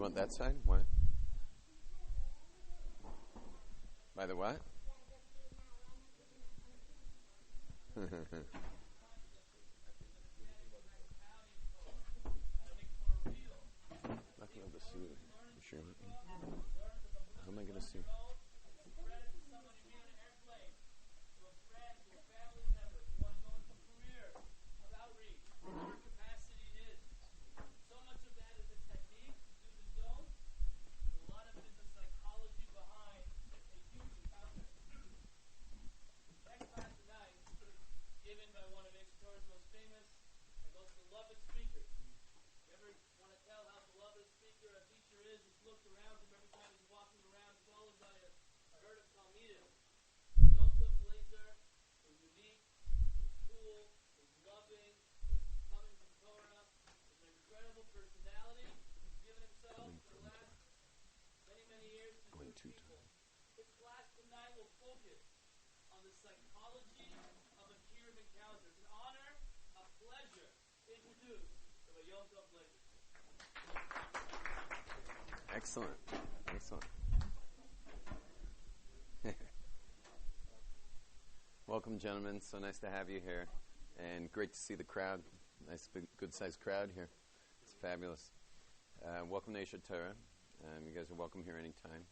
want that side? What? By the what? Not gonna be able to see it. You sure? How am I gonna see? Going too tight. His class tonight will focus on the psychology of a Kiruv encounter. It's an honor, a pleasure to introduce the Yom Tov Blazers. Excellent. Excellent. Welcome, gentlemen. So nice to have you here. And great to see the crowd. Nice, big, good-sized crowd here. It's fabulous. Welcome to Aish Torah. You guys are welcome here anytime.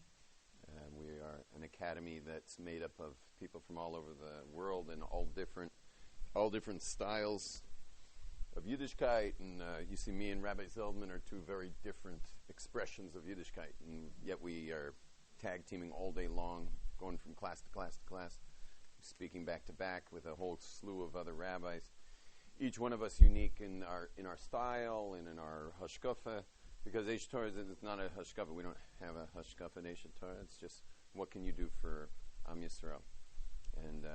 We are an academy that's made up of people from all over the world and all different styles of Yiddishkeit. And you see me and Rabbi Zeldman are two very different expressions of Yiddishkeit. And yet we are tag teaming all day long, going from class to class to class, speaking back to back with a whole slew of other rabbis. Each one of us unique in our style and in our hashkafa. Because Aish Torah is not a hashkafa. We don't have a hashkafa in Aish Torah. It's just what can you do for Am Yisrael. And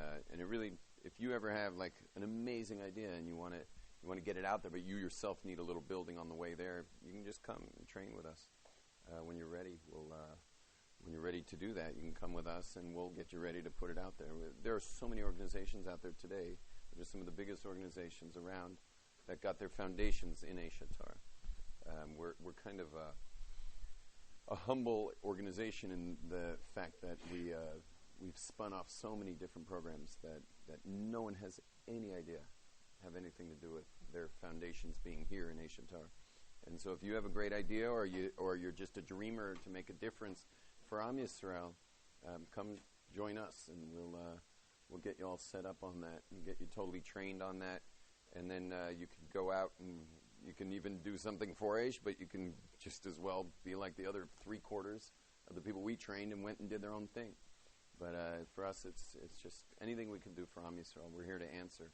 it really, if you ever have like an amazing idea and you want to get it out there, but you yourself need a little building on the way there, you can just come and train with us. When you're ready, when you're ready to do that, you can come with us and we'll get you ready to put it out there. There are so many organizations out there today that are some of the biggest organizations around that got their foundations in Aish Torah. We're kind of a humble organization in the fact that we've spun off so many different programs that no one has any idea have anything to do with their foundations being here in Aish Torah. And so if you have a great idea or you're just a dreamer to make a difference for Am Yisrael, come join us and we'll get you all set up on that and get you totally trained on that. And then you can go out and you can even do something for Aish, but you can just as well be like the other 3/4 of the people we trained and went and did their own thing. But for us, it's just anything we can do for Am Yisrael. We're here to answer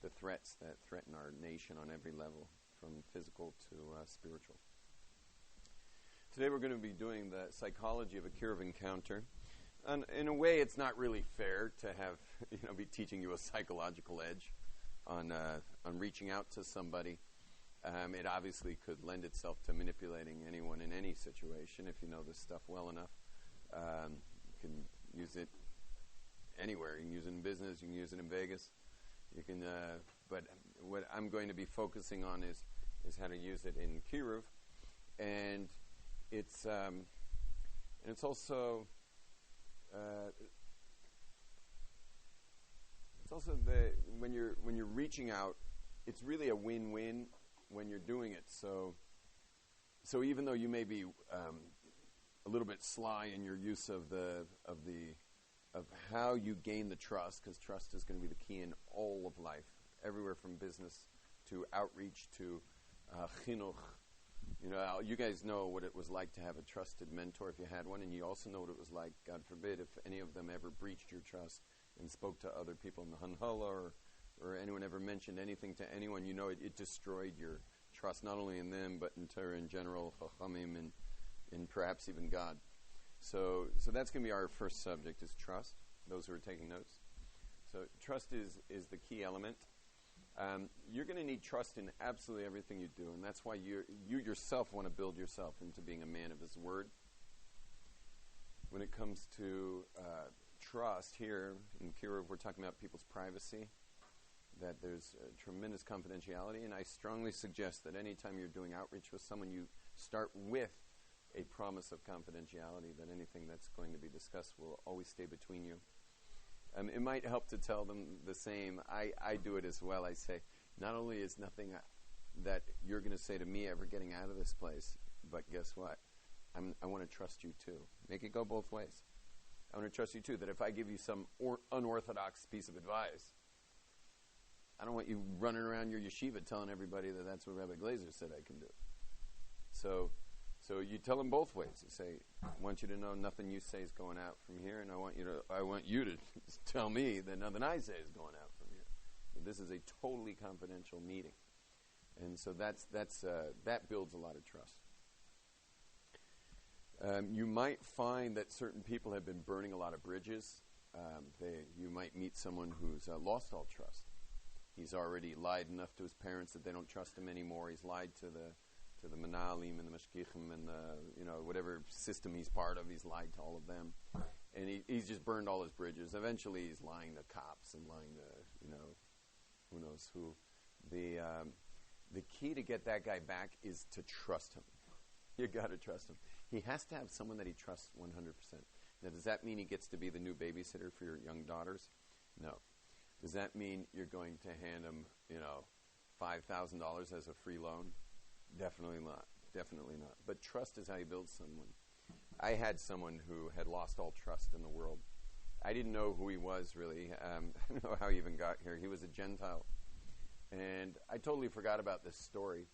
the threats that threaten our nation on every level, from physical to spiritual. Today we're going to be doing the psychology of a Kiruv encounter. And in a way, it's not really fair to have be teaching you a psychological edge on reaching out to somebody. It obviously could lend itself to manipulating anyone in any situation if you know this stuff well enough. You can use it anywhere. You can use it in business. You can use it in Vegas. You can, but what I'm going to be focusing on is how to use it in Kiruv, and it's also the when you're reaching out, it's really a win-win when you're doing it. So even though you may be a little bit sly in your use of how you gain the trust, because trust is going to be the key in all of life, everywhere from business to outreach to chinuch. You guys know what it was like to have a trusted mentor if you had one, and you also know what it was like, God forbid, if any of them ever breached your trust and spoke to other people in the Hanhala or anyone ever mentioned anything to anyone. It destroyed your trust, not only in them, but in Torah in general, Chachamim, and perhaps even God. So that's going to be our first subject, is trust, those who are taking notes. So trust is the key element. You're going to need trust in absolutely everything you do, and that's why you yourself want to build yourself into being a man of His Word. When it comes to trust here in Kiruv, we're talking about people's privacy, that there's tremendous confidentiality, and I strongly suggest that anytime you're doing outreach with someone, you start with a promise of confidentiality that anything that's going to be discussed will always stay between you. It might help to tell them the same. I do it as well. I say, not only is nothing that you're going to say to me ever getting out of this place, but guess what? I want to trust you too. Make it go both ways. I want to trust you too, that if I give you some unorthodox piece of advice, I don't want you running around your yeshiva telling everybody that that's what Rabbi Glazer said I can do. So you tell them both ways. You say, I want you to know nothing you say is going out from here, and I want you to tell me that nothing I say is going out from here. This is a totally confidential meeting. And so that builds a lot of trust. You might find that certain people have been burning a lot of bridges. You might meet someone who's lost all trust. He's already lied enough to his parents that they don't trust him anymore. He's lied to the Manalim and the Mashgichim and whatever system he's part of. He's lied to all of them, and he's just burned all his bridges. Eventually, he's lying to cops and lying to who knows who. The key to get that guy back is to trust him. You got to trust him. He has to have someone that he trusts 100%. Now, does that mean he gets to be the new babysitter for your young daughters? No. Does that mean you're going to hand him, $5,000 as a free loan? Definitely not. Definitely not. But trust is how you build someone. I had someone who had lost all trust in the world. I didn't know who he was, really. I don't know how he even got here. He was a Gentile. And I totally forgot about this story.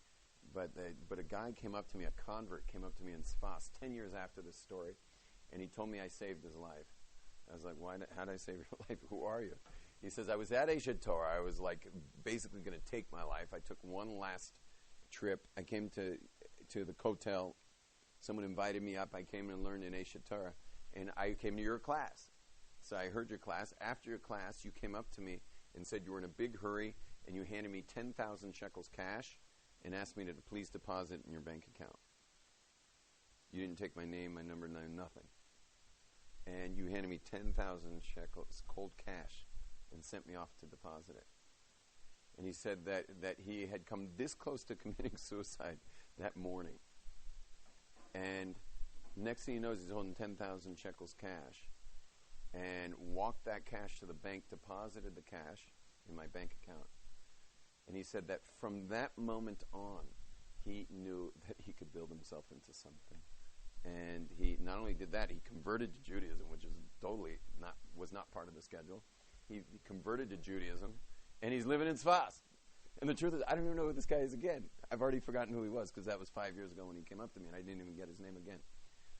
But a guy came up to me, a convert came up to me in Sfas 10 years after this story, and he told me I saved his life. I was like, how did I save your life? Who are you? He says, I was at Aish Torah. I was basically going to take my life. I took one last trip. I came to the Kotel. Someone invited me up. I came and learned in Aish Torah, and I came to your class. So I heard your class. After your class, you came up to me and said you were in a big hurry, and you handed me 10,000 shekels cash and asked me to please deposit in your bank account. You didn't take my name, my number, nothing. And you handed me 10,000 shekels, cold cash, and sent me off to deposit it. And he said that he had come this close to committing suicide that morning. And next thing he knows, he's holding 10,000 shekels cash, and walked that cash to the bank, deposited the cash in my bank account. And he said that from that moment on, he knew that he could build himself into something. And he not only did that, he converted to Judaism, which is was not part of the schedule. He converted to Judaism, and he's living in Sfas. And the truth is, I don't even know who this guy is again. I've already forgotten who he was, because that was 5 years ago when he came up to me, and I didn't even get his name again.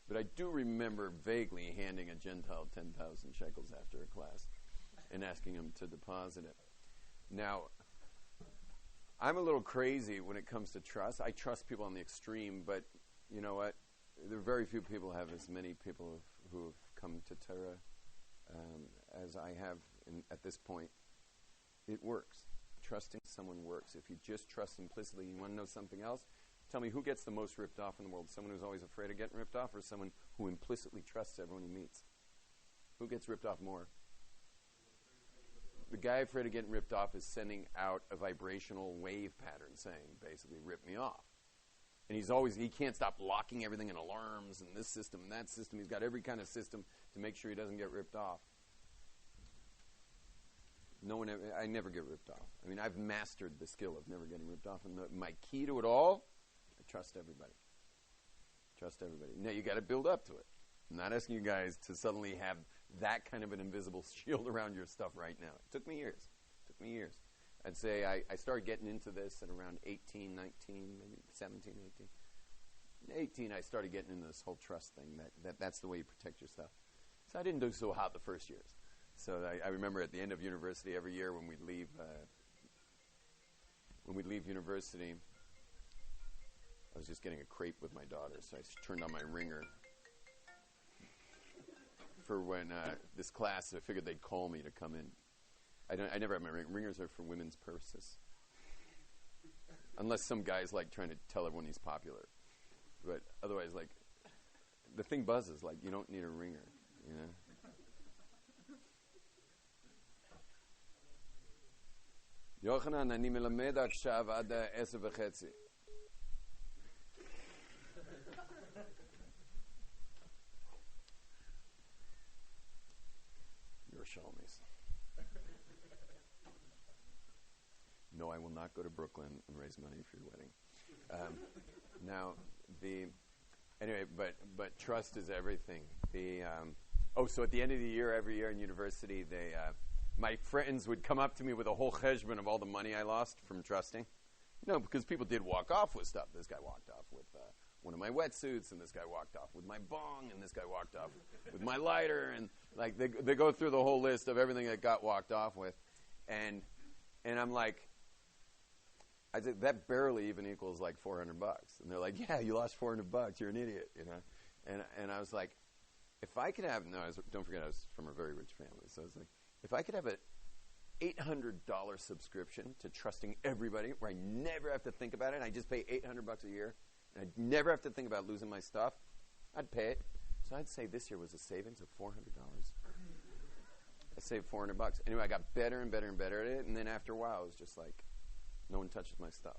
But I do remember vaguely handing a Gentile 10,000 shekels after a class and asking him to deposit it. Now, I'm a little crazy when it comes to trust. I trust people on the extreme, but you know what? There are very few people who have as many people who have come to Torah as I have at this point. It works. Trusting someone works. If you just trust implicitly, you want to know something else? Tell me, who gets the most ripped off in the world? Someone who's always afraid of getting ripped off, or someone who implicitly trusts everyone he meets? Who gets ripped off more? The guy afraid of getting ripped off is sending out a vibrational wave pattern saying, basically, rip me off. And he can't stop locking everything in alarms and this system and that system. He's got every kind of system to make sure he doesn't get ripped off. I never get ripped off. I mean, I've mastered the skill of never getting ripped off. And my key to it all, I trust everybody. Trust everybody. Now, you got to build up to it. I'm not asking you guys to suddenly have that kind of an invisible shield around your stuff right now. It took me years. I'd say I started getting into this at around 18, 19, maybe 17, 18. 18, I started getting into this whole trust thing, that's the way you protect your stuff. So I didn't do so hot the first years. So I remember at the end of university, every year when we'd leave university, I was just getting a crepe with my daughter, so I turned on my ringer for when this class, I figured they'd call me to come in. I never have my ringers are for women's purses. Unless some guy's trying to tell everyone he's popular. But otherwise, the thing buzzes, you don't need a ringer, you know? יוחנן, אני מלמד עכשיו עד 10:30. Yerushalmis. No, I will not go to Brooklyn and raise money for your wedding. Anyway, but trust is everything. So at the end of the year, every year in university, my friends would come up to me with a whole cheshbon of all the money I lost from trusting. Because people did walk off with stuff. This guy walked off with one of my wetsuits, and this guy walked off with my bong, and this guy walked off with my lighter, and like they go through the whole list of everything that got walked off with, and I'm like, I said, that barely even equals like $400. And they're like, yeah, you lost $400. You're an idiot, And I was like, if I could have, don't forget I was from a very rich family. So I was like, if I could have an $800 subscription to trusting everybody where I never have to think about it, and I just pay $800 a year, and I never have to think about losing my stuff, I'd pay it. So I'd say this year was a savings of $400. I saved $400. Anyway, I got better and better and better at it, and then after a while, it was just like, no one touches my stuff.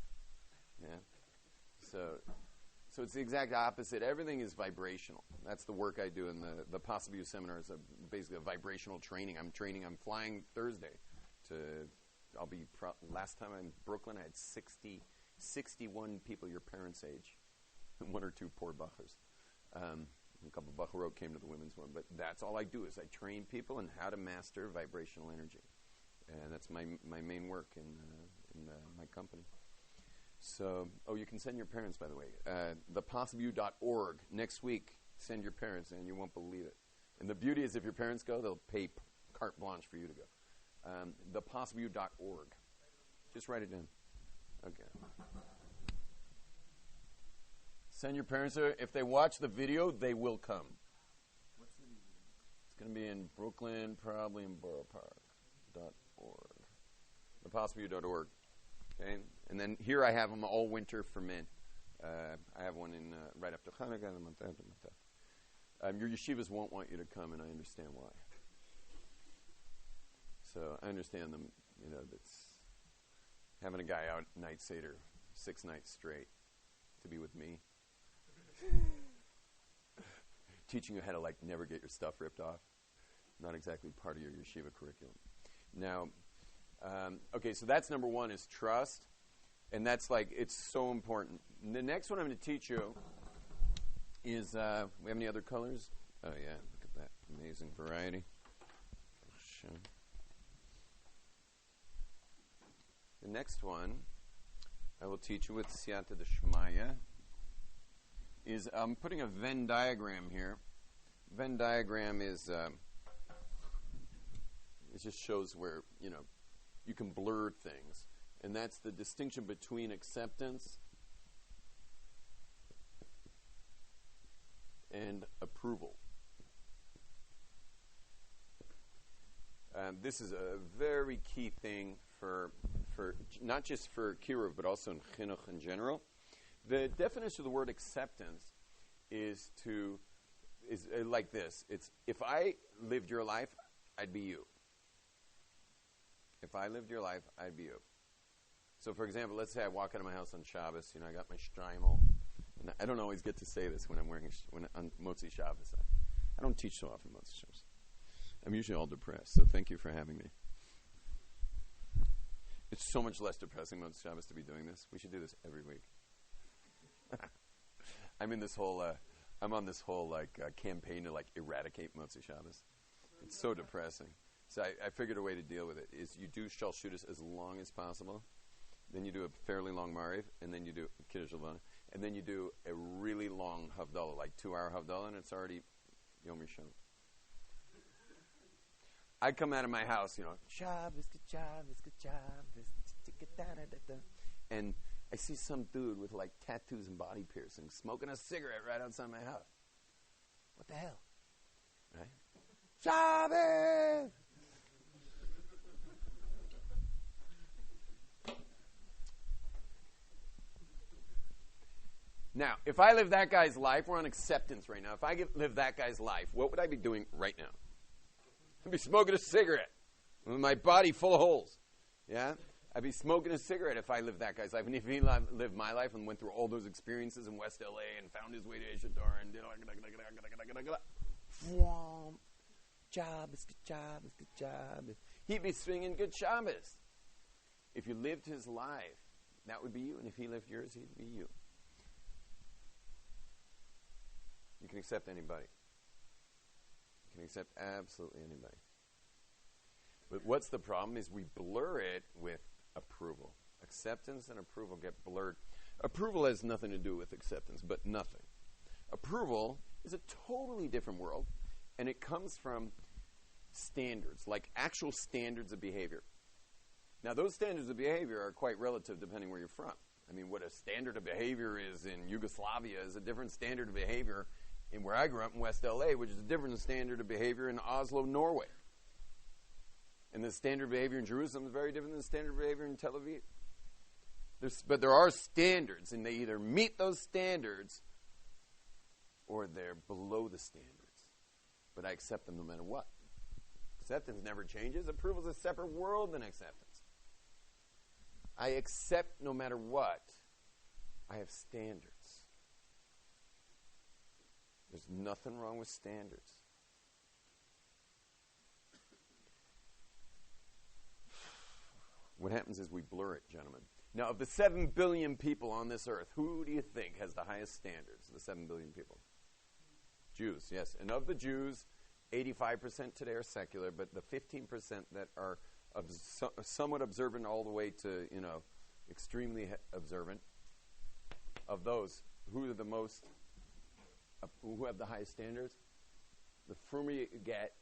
Yeah. So it's the exact opposite. Everything is vibrational. That's the work I do in the Possible You seminar. Is basically a vibrational training. I'm flying Thursday last time I'm in Brooklyn, I had 61 people your parents' age, and one or two poor bachers. A couple of bacharot came to the women's one, but that's all I do is I train people in how to master vibrational energy, and that's my main work in my company. So, you can send your parents, by the way. thepossibleU.org. Next week, send your parents, and you won't believe it. And the beauty is if your parents go, they'll pay carte blanche for you to go. thepossibleU.org. Just write it down. Okay. Send your parents there. If they watch the video, they will come. It's going to be in Brooklyn, probably in Borough Park.org. thepossibleU.org. Okay, and then here I have them all winter for men. I have one in right up to Hanukkah and the month after. Your yeshivas won't want you to come, and I understand why. So I understand them. That's having a guy out night seder 6 nights straight to be with me, teaching you how to never get your stuff ripped off. Not exactly part of your yeshiva curriculum. Now. Okay, so that's number one is trust, and that's it's so important. And the next one I'm going to teach you is, we have any other colors? Oh yeah, look at that amazing variety. The next one I will teach you with Siyata Deshmaya is, I'm putting a Venn diagram here. Venn diagram is, it just shows where, you can blur things. And that's the distinction between acceptance and approval. This is a very key thing for not just for Kiruv, but also in chinuch in general. The definition of the word acceptance is like this. It's, if I lived your life, I'd be you. If I lived your life, I'd be you. So, for example, let's say I walk out of my house on Shabbos. I got my shtreimel. And I don't always get to say this when I'm wearing on Motzi Shabbos. I don't teach so often Motzi Shabbos. I'm usually all depressed, so thank you for having me. It's so much less depressing Motzi Shabbos to be doing this. We should do this every week. I'm on this whole campaign to eradicate Motzi Shabbos. It's so depressing. So I figured a way to deal with it is you do shalshudas as long as possible, then you do a fairly long mariv, and then you do kiddush levana, and then you do a really long havdalah, 2-hour havdalah, and it's already Yom Rishon. I come out of my house, Shabbos, good Shabbos, and I see some dude with tattoos and body piercings smoking a cigarette right outside my house. What the hell? Right? Shabbos! Now, if I live that guy's life, we're on acceptance right now. If I live that guy's life, what would I be doing right now? I'd be smoking a cigarette with my body full of holes. Yeah? I'd be smoking a cigarette if I lived that guy's life. And if he lived my life and went through all those experiences in West LA and found his way to Ishtar and did Shabbos, good Shabbos, good Shabbos. He'd be singing good Shabbos. If you lived his life, that would be you. And if he lived yours, he'd be you. You can accept anybody. You can accept absolutely anybody. But what's the problem is we blur it with approval. Acceptance and approval get blurred. Approval has nothing to do with acceptance, but nothing. Approval is a totally different world, and it comes from standards, like actual standards of behavior. Now, those standards of behavior are quite relative depending where you're from. I mean, what a standard of behavior is in Yugoslavia is a different standard of behavior in where I grew up in West LA, which is a different standard of behavior in Oslo, Norway. And the standard of behavior in Jerusalem is very different than the standard of behavior in Tel Aviv. But there are standards, and they either meet those standards or they're below the standards. But I accept them no matter what. Acceptance never changes. Approval is a separate world than acceptance. I accept no matter what. I have standards. There's nothing wrong with standards. What happens is we blur it, gentlemen. Now, of the 7 billion people on this earth, who do you think has the highest standards of the 7 billion people? Jews, yes. And of the Jews, 85% today are secular, but the 15% that are somewhat observant all the way to, extremely observant, of those, who are the most, who have the highest standards? The firmer you get,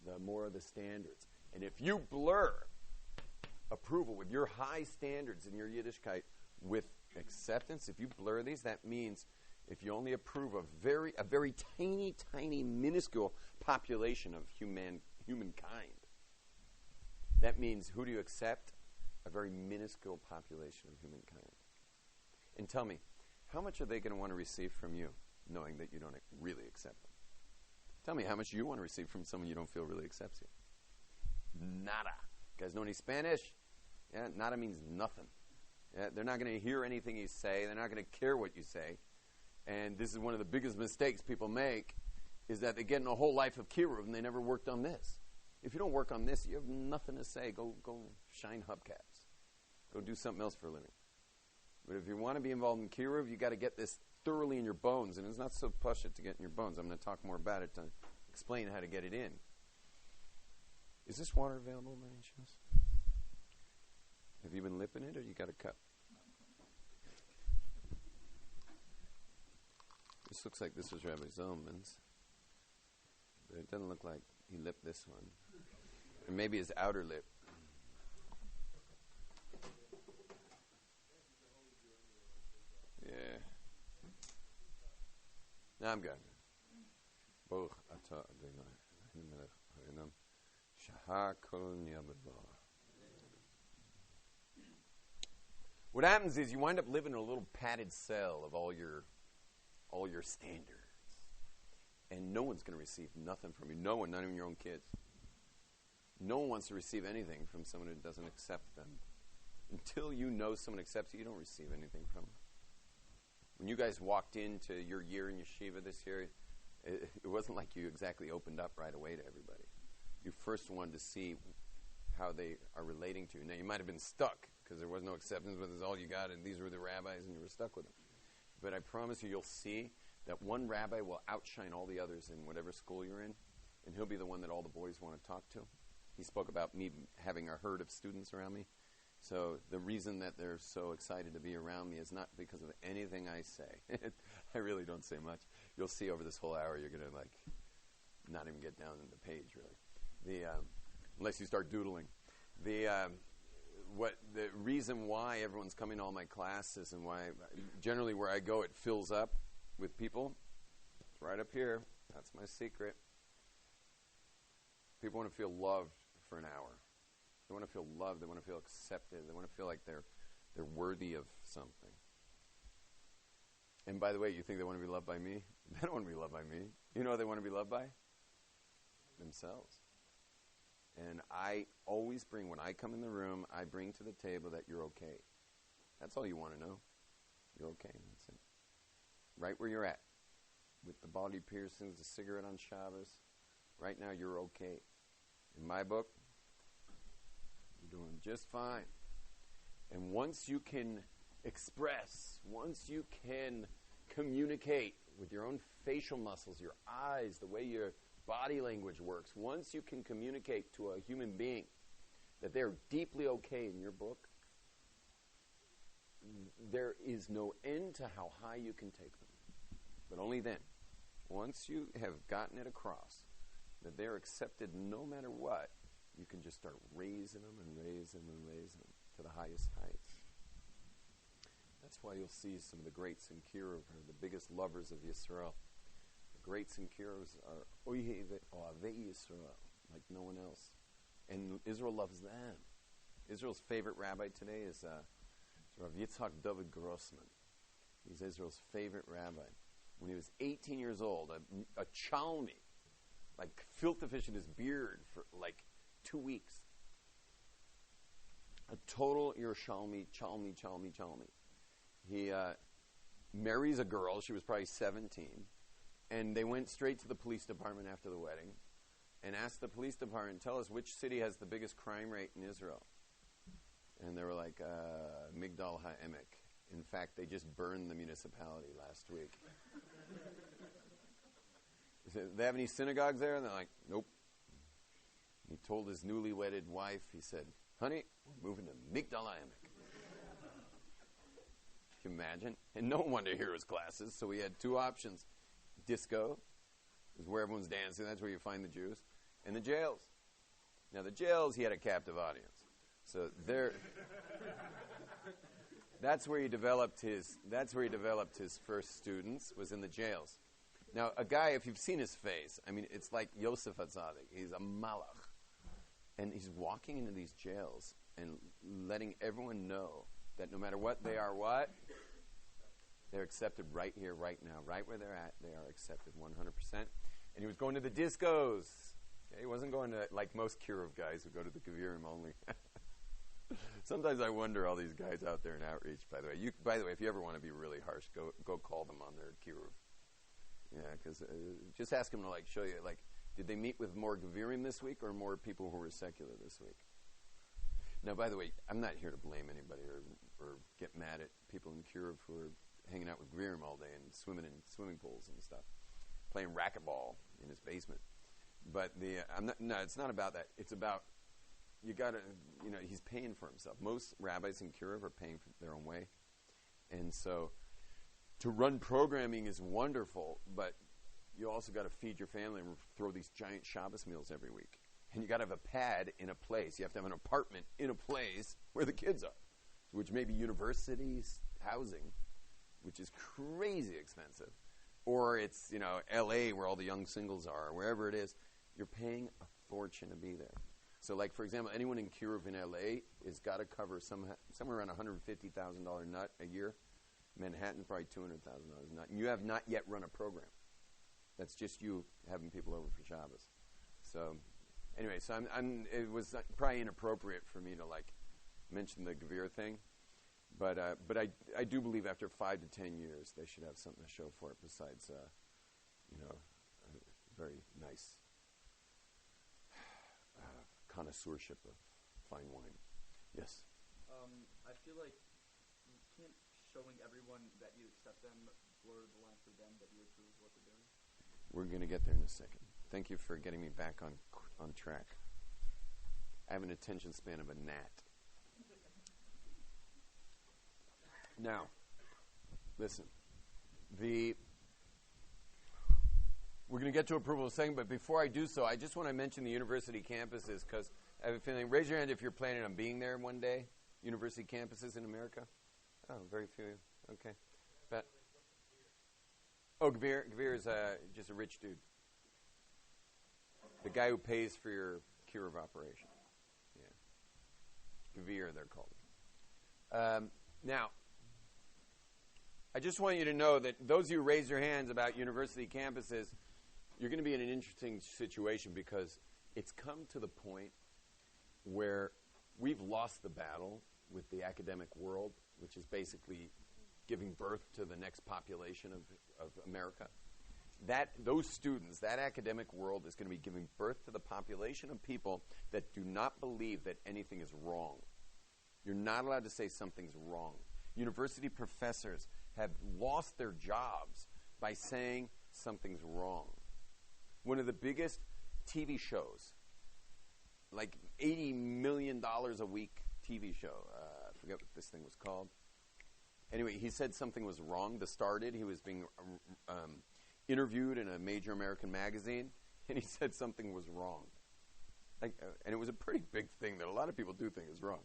the more of the standards. And if you blur approval with your high standards in your Yiddishkeit with acceptance, if you blur these, that means if you only approve a very tiny, tiny, minuscule population of humankind, that means who do you accept? A very minuscule population of humankind. And tell me, how much are they going to want to receive from you, knowing that you don't really accept them? Tell me how much you want to receive from someone you don't feel really accepts you. Nada. You guys know any Spanish? Yeah, nada means nothing. Yeah, they're not going to hear anything you say. They're not going to care what you say. And this is one of the biggest mistakes people make, is that they get in a whole life of Kiruv and they never worked on this. If you don't work on this, you have nothing to say. Go shine hubcaps. Go do something else for a living. But if you want to be involved in Kiruv, you got to get this thoroughly in your bones. And it's not so pusha to get in your bones. I'm going to talk more about it to explain how to get it in. Is this water available by any chance? Have you been lipping it, or you got a cup? This looks like this was Rabbi Zolman's, but it doesn't look like he lipped this one. Or maybe his outer lip. Yeah. No, I'm good. Baruch atah Adonai, melech haolam, shehakol nהיה b'dvaro. What happens is you wind up living in a little padded cell of all your standards. And no one's going to receive nothing from you. No one, not even your own kids. No one wants to receive anything from someone who doesn't accept them. Until you know someone accepts you, you don't receive anything from them. When you guys walked into your year in yeshiva this year, it wasn't like you exactly opened up right away to everybody. You first wanted to see how they are relating to you. Now, you might have been stuck because there was no acceptance, but it's all you got, and these were the rabbis, and you were stuck with them. But I promise you'll see that one rabbi will outshine all the others in whatever school you're in, and he'll be the one that all the boys want to talk to. He spoke about me having a herd of students around me. So the reason that they're so excited to be around me is not because of anything I say. I really don't say much. You'll see over this whole hour, you're going to not even get down in the page, really. Unless you start doodling. The reason why everyone's coming to all my classes and why generally where I go it fills up with people, it's right up here. That's my secret. People want to feel loved for an hour. They want to feel loved. They want to feel accepted. They want to feel like they're worthy of something. And by the way, you think they want to be loved by me? They don't want to be loved by me. You know what they want to be loved by? Themselves. And I always bring, when I come in the room, I bring to the table that you're okay. That's all you want to know. You're okay. That's it. Right where you're at. With the body piercings, the cigarette on Shabbos, Right now, you're okay. In my book, you're doing just fine. And once you can express, once you can communicate with your own facial muscles, your eyes, the way your body language works, once you can communicate to a human being that they're deeply okay in your book, there is no end to how high you can take them. But only then, once you have gotten it across that they're accepted no matter what, you can just start raising them and raising them and raising them to the highest heights. That's why you'll see some of the greats in Kiruv are the biggest lovers of Yisrael. The greats in Kiruv are Ohavei Yisrael, like no one else. And Israel loves them. Israel's favorite rabbi today is Rav Yitzhak David Grossman. He's Israel's favorite rabbi. When he was 18 years old, a chalmi, like filth fish in his beard for like 2 weeks. A total Yerushalmi, chalmi. He marries a girl. She was probably 17. And they went straight to the police department after the wedding and asked the police department, tell us which city has the biggest crime rate in Israel. And they were like, Migdal HaEmek. In fact, they just burned the municipality last week. He said, they have any synagogues there? And they're like, nope. He told his newly wedded wife, he said, honey, we're moving to Migdal HaEmek. Can you imagine? And no wonder here was classes, so we had two options. Disco is where everyone's dancing. That's where you find the Jews. And the jails. Now, the jails, he had a captive audience. So there, that's where he developed his first students, was in the jails. Now, a guy, if you've seen his face, I mean, it's like Yosef Hatzadik. He's a malach. And he's walking into these jails and letting everyone know that no matter what they are, they're accepted right here, right now, right where they're at. They are accepted 100%. And he was going to the discos. Okay? He wasn't going to, like most Kiruv guys who go to the Gevirim only. Sometimes I wonder, all these guys out there in outreach, by the way. If you ever want to be really harsh, go call them on their Kiruv. Yeah, because just ask them to show you, did they meet with more Gevirim this week or more people who were secular this week? Now, by the way, I'm not here to blame anybody or get mad at people in Kiruv who are hanging out with Gevirim all day and swimming in swimming pools and stuff, playing racquetball in his basement. But it's not about that. It's about, he's paying for himself. Most rabbis in Kiruv are paying for their own way. And so to run programming is wonderful, but you also got to feed your family and throw these giant Shabbos meals every week. And you got to have a pad in a place. You have to have an apartment in a place where the kids are, which may be universities, housing, which is crazy expensive. Or it's, L.A. where all the young singles are, or wherever it is. You're paying a fortune to be there. So, for example, anyone in Kiruv in L.A. has got to cover somewhere around $150,000 nut a year. Manhattan, probably $200,000 nut. And you have not yet run a program. That's just you having people over for Shabbos. So, anyway, it was probably inappropriate for me to, mention the Gevir thing. But I do believe after 5 to 10 years, they should have something to show for it besides, a very nice connoisseurship of fine wine. Yes? I feel like you can't showing everyone that you accept them blur the line for them that you approve what they're doing. We're going to get there in a second. Thank you for getting me back on track. I have an attention span of a gnat. Now, listen. We're going to get to approval in a second, but before I do so, I just want to mention the university campuses because I have a feeling. Raise your hand if you're planning on being there one day. University campuses in America. Oh, very few. Okay. Gevir. Gevir is just a rich dude. The guy who pays for your Kiruv operation. Yeah. Gevir, they're called. Now, I just want you to know that those of you who raise your hands about university campuses, you're going to be in an interesting situation because it's come to the point where we've lost the battle with the academic world, which is basically giving birth to the next population of America. those students, that academic world is going to be giving birth to the population of people that do not believe that anything is wrong. You're not allowed to say something's wrong. University professors have lost their jobs by saying something's wrong. One of the biggest TV shows, like $80 million a week TV show, I forget what this thing was called. Anyway, he said something was wrong. The Star did. He was being interviewed in a major American magazine, and he said something was wrong. And it was a pretty big thing that a lot of people do think is wrong.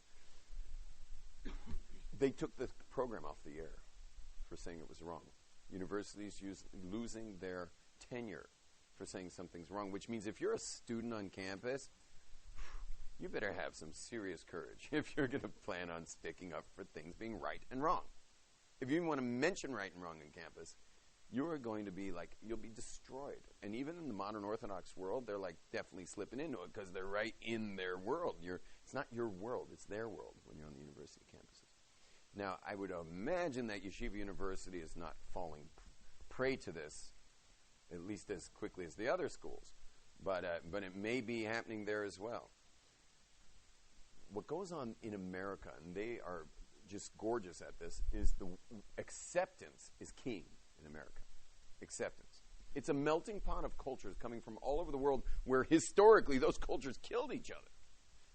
They took the program off the air for saying it was wrong. Universities losing their tenure for saying something's wrong, which means if you're a student on campus, you better have some serious courage if you're going to plan on sticking up for things being right and wrong. If you even want to mention right and wrong on campus, you're going to be you'll be destroyed. And even in the modern Orthodox world, they're definitely slipping into it because they're right in their world. It's not your world, it's their world when you're on the university campuses. Now, I would imagine that Yeshiva University is not falling prey to this, at least as quickly as the other schools. But it may be happening there as well. What goes on in America, and they are just gorgeous at this, is the acceptance is king in America. Acceptance. It's a melting pot of cultures coming from all over the world where historically those cultures killed each other.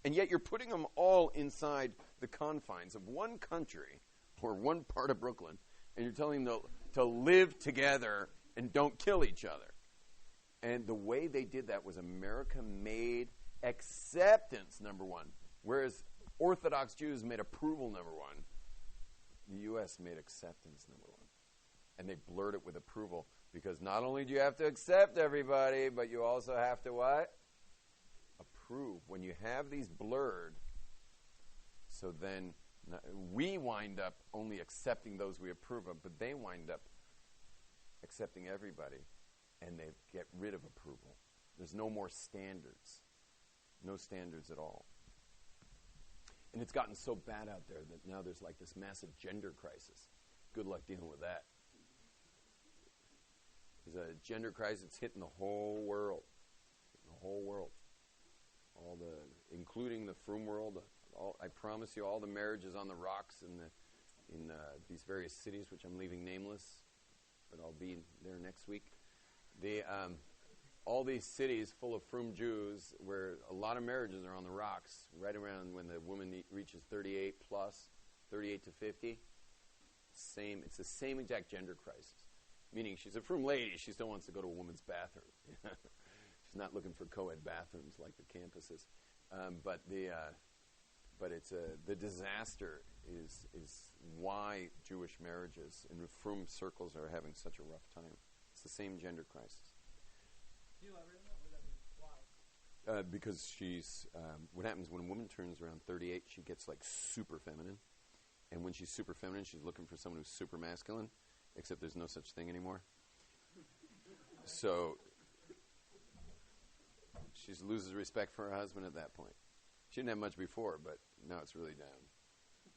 And yet you're putting them all inside the confines of one country or one part of Brooklyn, and you're telling them to live together and don't kill each other. And the way they did that was America made acceptance number one, whereas Orthodox Jews made approval number one. The U.S. made acceptance number one. And they blurred it with approval because not only do you have to accept everybody, but you also have to what? Approve. When you have these blurred, so then we wind up only accepting those we approve of, but they wind up accepting everybody, and they get rid of approval. There's no more standards. No standards at all. And it's gotten so bad out there that now there's this massive gender crisis. Good luck dealing with that. There's a gender crisis hitting the whole world. The whole world. Including the frum world. I promise you, all the marriages on the rocks in these various cities, which I'm leaving nameless, but I'll be there next week. All these cities full of frum Jews where a lot of marriages are on the rocks right around when the woman reaches 38 plus, 38 to 50. It's the same exact gender crisis. Meaning she's a frum lady, she still wants to go to a woman's bathroom. She's not looking for co-ed bathrooms like the campuses. But the disaster is why Jewish marriages in frum circles are having such a rough time. It's the same gender crisis. Because she's what happens when a woman turns around 38, she gets super feminine, and when she's super feminine, she's looking for someone who's super masculine, except there's no such thing anymore. So she loses respect for her husband at that point. She didn't have much before, but now it's really down.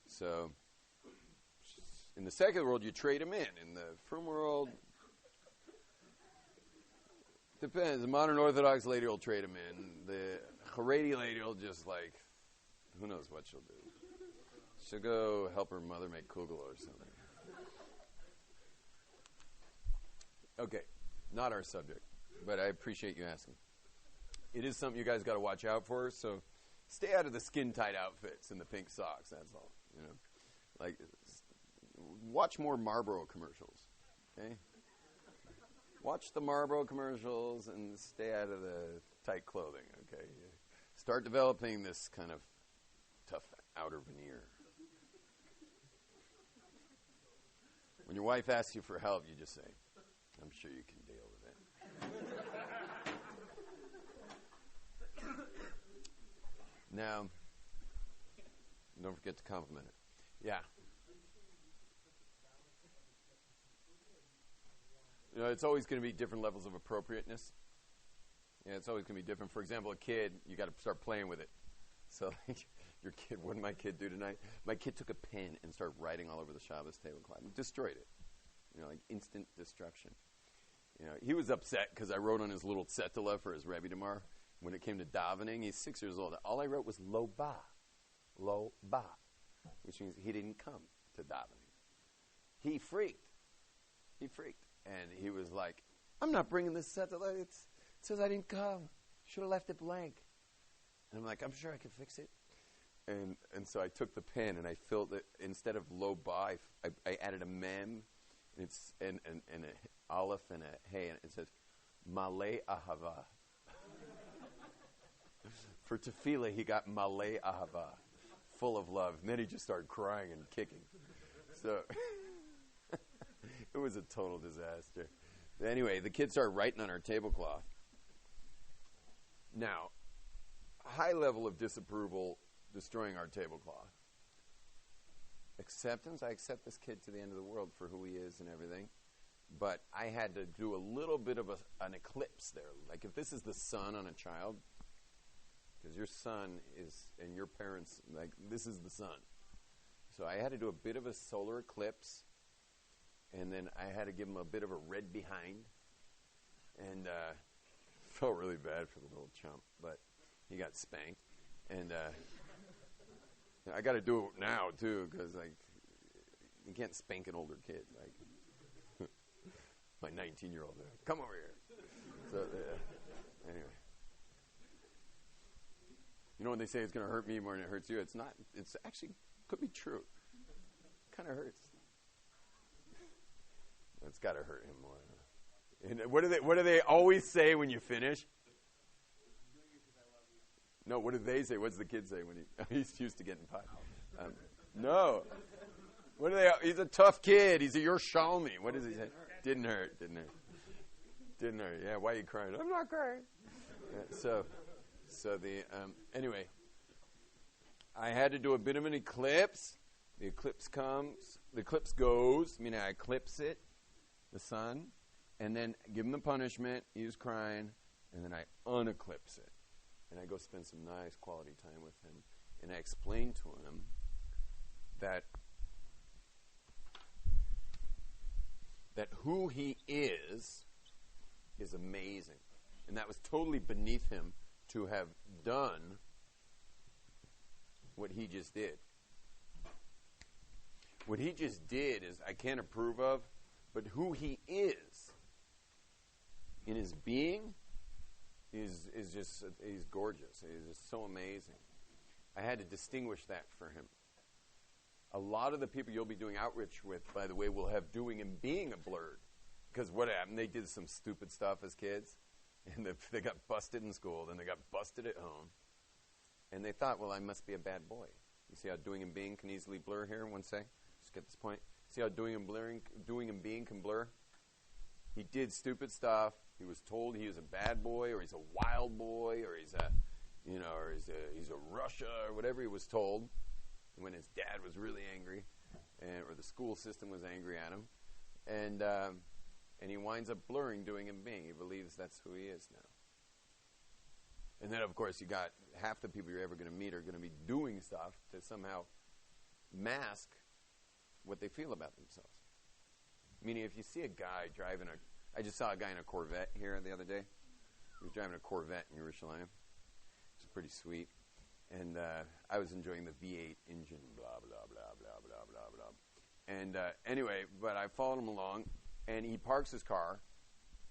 So in the secular world, you trade them in. In the frum world, depends. The modern Orthodox lady will trade them in. The Haredi lady will just who knows what she'll do. She'll go help her mother make kugel or something. Okay, not our subject, but I appreciate you asking. It is something you guys got to watch out for, so stay out of the skin-tight outfits and the pink socks, that's all. Watch more Marlboro commercials, okay? Watch the Marlboro commercials and stay out of the tight clothing, okay? Start developing this kind of tough outer veneer. When your wife asks you for help, you just say, I'm sure you can deal with it. Now, don't forget to compliment it. Yeah. It's always going to be different levels of appropriateness. Yeah, it's always going to be different. For example, a kid, you got to start playing with it. So, your kid, what did my kid do tonight? My kid took a pen and started writing all over the Shabbos tablecloth and destroyed it. Instant destruction. He was upset because I wrote on his little tzetela for his Rebbe tomorrow. When it came to davening, he's 6 years old. All I wrote was lo ba, which means he didn't come to davening. He freaked. And he was like, I'm not bringing this tzetela. It says I didn't come. Should have left it blank. And I'm like, I'm sure I can fix it. And so I took the pen and I filled it. Instead of lo ba, I added a mem. It's and an aleph and a hey, and it says Malay Ahava. For tefillah, he got Malay Ahava, full of love. And then he just started crying and kicking. So it was a total disaster. But anyway, the kids started writing on our tablecloth. Now, high level of disapproval destroying our tablecloth. Acceptance, I accept this kid to the end of the world for who he is and everything. But I had to do a little bit of an eclipse there. Like if this is the sun on a child, because your son is, and your parents, like this is the sun. So I had to do a bit of a solar eclipse, and then I had to give him a bit of a red behind. And felt really bad for the little chump, but he got spanked. And I got to do it now too, because like you can't spank an older kid. Like my 19-year-old, come over here. So anyway, when they say it's going to hurt me more than it hurts you, it's not. It's actually could be true. Kind of hurts. It's got to hurt him more. And what do they always say when you finish? No, what do they say? What's the kid say when he's used to getting pie? No. What do they? He's a tough kid. He's a Yerushalmi. What does he say? Didn't hurt. Yeah. Why are you crying? I'm not crying. Yeah, so the anyway, I had to do a bit of an eclipse. The eclipse comes. The eclipse goes. Meaning I eclipse it, the sun, and then give him the punishment. He was crying, and then I uneclipse it. And I go spend some nice quality time with him. And I explain to him that who he is amazing. And that was totally beneath him to have done what he just did. What he just did is I can't approve of, but who he is in his being is just, he's gorgeous. He's just so amazing. I had to distinguish that for him. A lot of the people you'll be doing outreach with, by the way, will have doing and being a blurred. Because what happened? They did some stupid stuff as kids, and they got busted in school, then they got busted at home. And they thought, well, I must be a bad boy. You see how doing and being can easily blur here? One sec. Just get this point. See how doing and being can blur? He did stupid stuff. He was told he was a bad boy, or he's a wild boy, or he's a Russia, or whatever he was told. When his dad was really angry, or the school system was angry at him, and he winds up blurring doing and being. He believes that's who he is now. And then, of course, you got half the people you're ever going to meet are going to be doing stuff to somehow mask what they feel about themselves. Meaning, if you see a guy driving I just saw a guy in a Corvette here the other day. He was driving a Corvette in Yerushalayim. It's pretty sweet. And I was enjoying the V8 engine, blah, blah, blah, blah, blah, blah, blah. And anyway, but I followed him along, and he parks his car,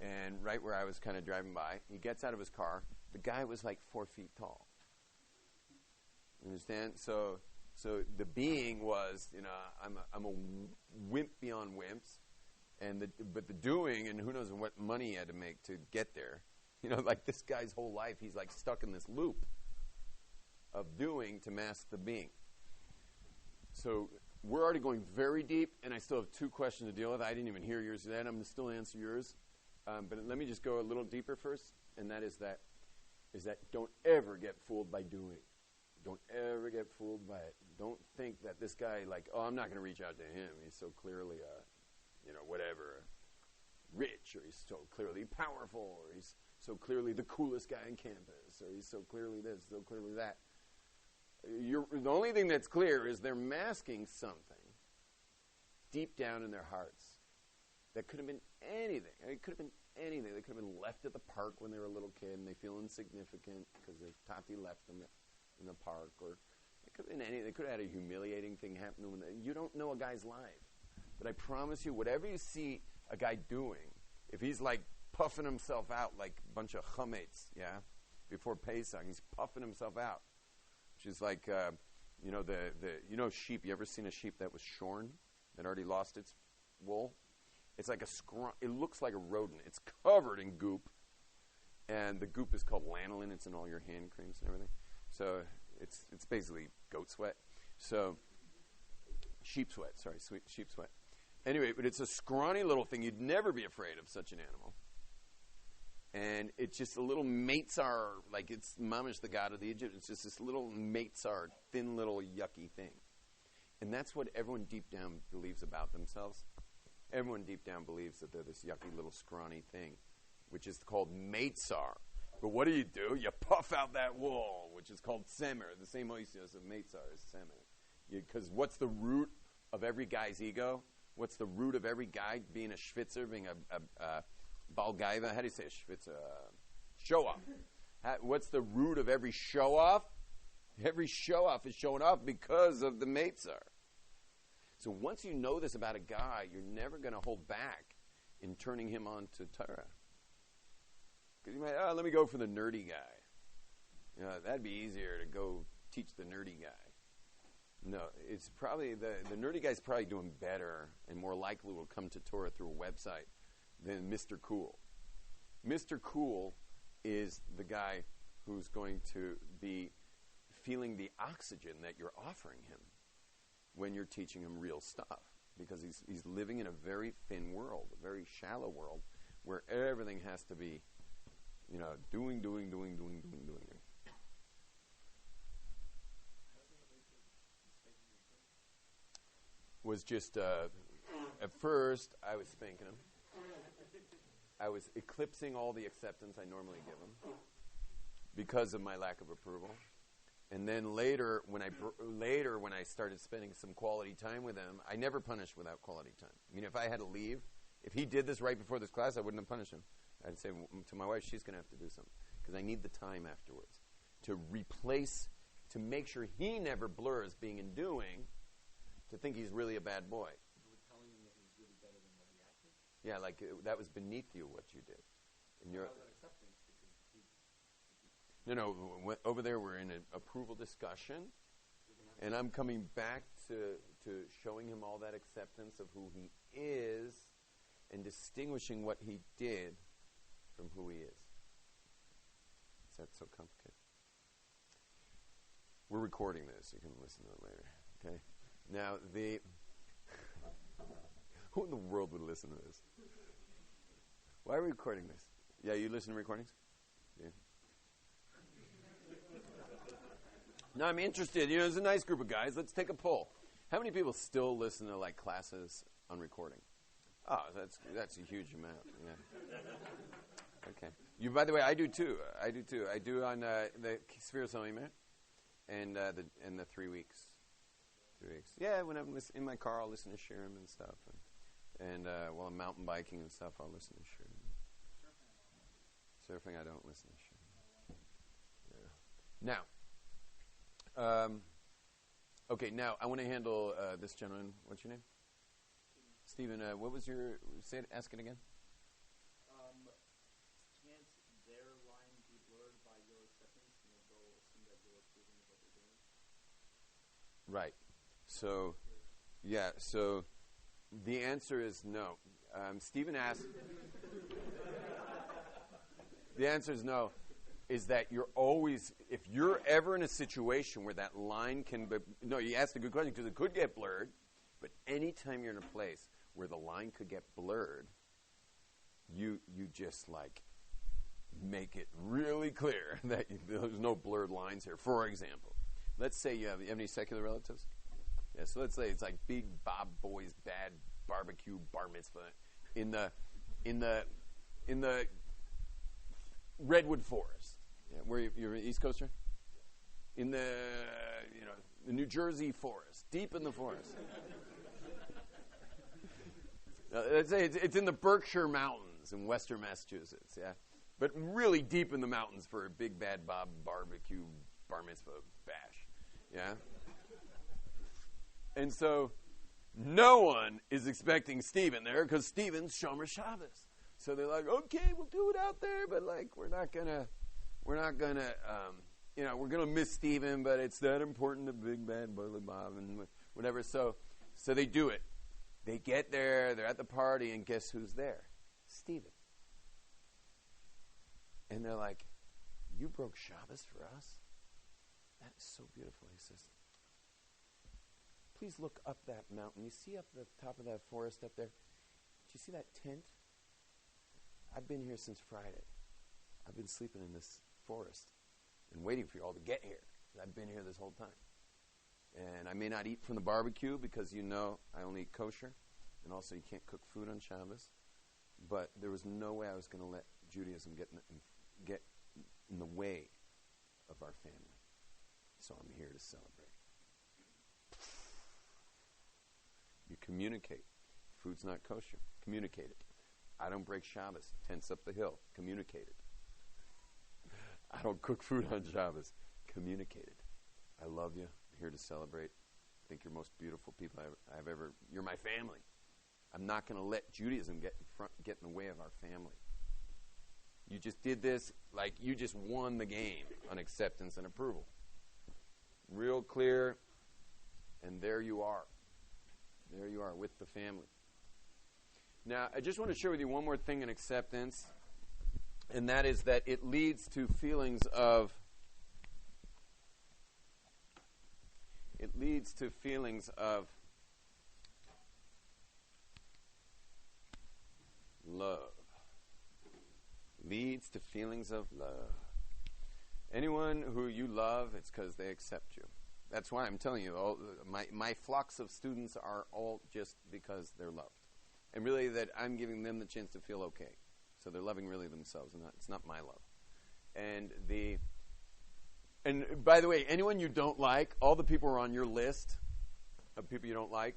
and right where I was kind of driving by, he gets out of his car. The guy was like 4 feet tall. You understand? So the being was, I'm a wimp beyond wimps, but the doing, and who knows what money he had to make to get there. Like this guy's whole life, he's like stuck in this loop of doing to mask the being. So we're already going very deep, and I still have 2 questions to deal with. I didn't even hear yours yet. I'm going to still answer yours. But let me just go a little deeper first, and that is that don't ever get fooled by doing. Don't ever get fooled by it. Don't think that this guy, I'm not going to reach out to him. He's so clearly, whatever, rich, or he's so clearly powerful, or he's so clearly the coolest guy on campus, or he's so clearly this, so clearly that. The only thing that's clear is they're masking something deep down in their hearts. that could have been anything. It could have been anything. They could have been left at the park when they were a little kid and they feel insignificant because their tati left them in the park. Or it could have been anything. They could have had a humiliating thing happen to them. You don't know a guy's life. But I promise you, whatever you see a guy doing, if he's like puffing himself out like a bunch of chametz, before Pesach, he's puffing himself out, which is like, sheep. You ever seen a sheep that was shorn, that already lost its wool? It's like it looks like a rodent. It's covered in goop, and the goop is called lanolin. It's in all your hand creams and everything. So it's basically goat sweat. So sheep sweat. Sorry, sheep sweat. Anyway, but it's a scrawny little thing. You'd never be afraid of such an animal. And it's just a little meitzar, like it's Mamish, the god of the Egypt. It's just this little meitzar, thin little yucky thing. And that's what everyone deep down believes about themselves. Everyone deep down believes that they're this yucky little scrawny thing, which is called meitzar. But what do? You puff out that wool, which is called semer. The same oisios of meitzar is semer. Because what's the root of every guy's ego? What's the root of every guy being a schwitzer, being a balgaiva? How do you say a schwitzer? Show-off. What's the root of every show-off? Every show-off is showing off because of the meitzar. So once you know this about a guy, you're never going to hold back in turning him on to Torah. Because you might, let me go for the nerdy guy. That'd be easier to go teach the nerdy guy. No, it's probably, the nerdy guy's probably doing better and more likely will come to Torah through a website than Mr. Cool. Mr. Cool is the guy who's going to be feeling the oxygen that you're offering him when you're teaching him real stuff, because he's living in a very thin world, a very shallow world, where everything has to be, doing. Was just, at first, I was spanking him. I was eclipsing all the acceptance I normally give him because of my lack of approval. And then later, when I started spending some quality time with him, I never punished without quality time. I mean, if I had to leave, if he did this right before this class, I wouldn't have punished him. I'd say to my wife, she's going to have to do something, because I need the time afterwards to replace, to make sure he never blurs being and doing, to think he's really a bad boy. You were telling him that he's really better than what he acted? Yeah, like that was beneath you, what you did. And How was that acceptance? Because No, over there we're in an approval discussion, and I'm coming back to showing him all that acceptance of who he is and distinguishing what he did from who he is. Is that so complicated? We're recording this. You can listen to it later. Okay? Now, who in the world would listen to this? Why are we recording this? Yeah, you listen to recordings? Yeah. No, I'm interested. There's a nice group of guys. Let's take a poll. How many people still listen to classes on recording? Oh, that's a huge amount. Yeah. Okay. By the way, I do too. I do on the Sphere Soimer and the 3 weeks. 3 weeks. Yeah, when I'm in my car, I'll listen to Shirim and stuff, and while I'm mountain biking and stuff, I'll listen to Shirim. Surfing, I don't listen to Shirim. Yeah. Now. Okay, now I want to handle this gentleman. What's your name? Stephen. What was your? Ask it again. Can't their line be blurred by your acceptance, and they'll assume that you're approving of what they're doing? Right. So, yeah. So, the answer is no. Stephen asked. The answer is no. Is that you're always, if you're ever in a situation where that line can be, no, you asked a good question because it could get blurred, but anytime you're in a place where the line could get blurred, you just make it really clear that there's no blurred lines here. For example, let's say you have any secular relatives? Yeah, so let's say it's like big Bob Boy's bad barbecue bar mitzvah in the Redwood Forest. Yeah, where you're an East Coaster? In the New Jersey forest, deep in the forest. It's in the Berkshire Mountains in western Massachusetts, yeah. But really deep in the mountains for a Big Bad Bob barbecue bar mitzvah bash, yeah. And so no one is expecting Stephen there because Stephen's Shomer Shabbos. So they're like, okay, we'll do it out there, but like we're not gonna, we're gonna miss Stephen, but it's that important to Big Bad Burly Bob and whatever. So they do it. They get there, they're at the party, and guess who's there? Stephen. And they're like, you broke Shabbos for us? That is so beautiful. He says, please look up that mountain. You see up the top of that forest up there? Do you see that tent? I've been here since Friday. I've been sleeping in this forest and waiting for you all to get here. I've been here this whole time. And I may not eat from the barbecue because you know I only eat kosher. And also you can't cook food on Shabbos. But there was no way I was going to let Judaism get in the way of our family. So I'm here to celebrate. You communicate. Food's not kosher. Communicate it. I don't break Shabbos. Tents up the hill. Communicate it. I don't cook food on Shabbos. Communicate it. I love you. I'm here to celebrate. I think you're most beautiful people I've ever. You're my family. I'm not going to let Judaism get in the way of our family. You just did this like you just won the game on acceptance and approval. Real clear, and there you are. There you are with the family. Now, I just want to share with you one more thing in acceptance, and that is that it leads to feelings of love. Leads to feelings of love. Anyone who you love, it's because they accept you. That's why I'm telling you, my flocks of students are all just because they're loved. And really that I'm giving them the chance to feel okay. So they're loving really themselves, and it's not my love. And by the way, anyone you don't like, all the people who are on your list of people you don't like,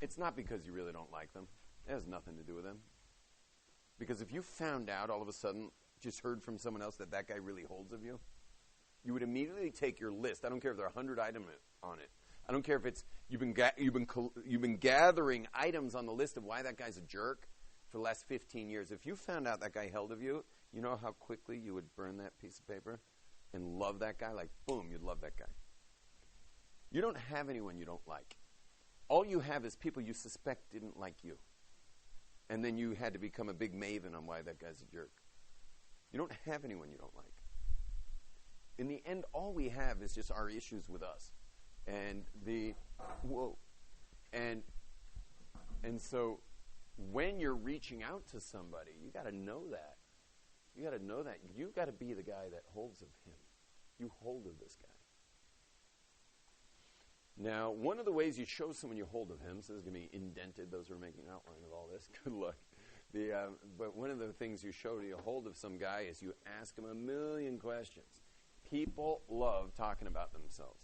it's not because you really don't like them. It has nothing to do with them. Because if you found out all of a sudden, just heard from someone else that guy really holds of you, you would immediately take your list. I don't care if there are 100 items on it. I don't care if it's you've been gathering items on the list of why that guy's a jerk for the last 15 years. If you found out that guy held of you, you know how quickly you would burn that piece of paper and love that guy? Like, boom, you'd love that guy. You don't have anyone you don't like. All you have is people you suspect didn't like you. And then you had to become a big maven on why that guy's a jerk. You don't have anyone you don't like. In the end, all we have is just our issues with us. And so when you're reaching out to somebody, you got to know that. You got to know that. You got to be the guy that holds of him. You hold of this guy. Now, one of the ways you show someone you hold of him, so this is going to be indented, those who are making an outline of all this, good luck. But one of the things you show you hold of some guy is you ask him a million questions. People love talking about themselves.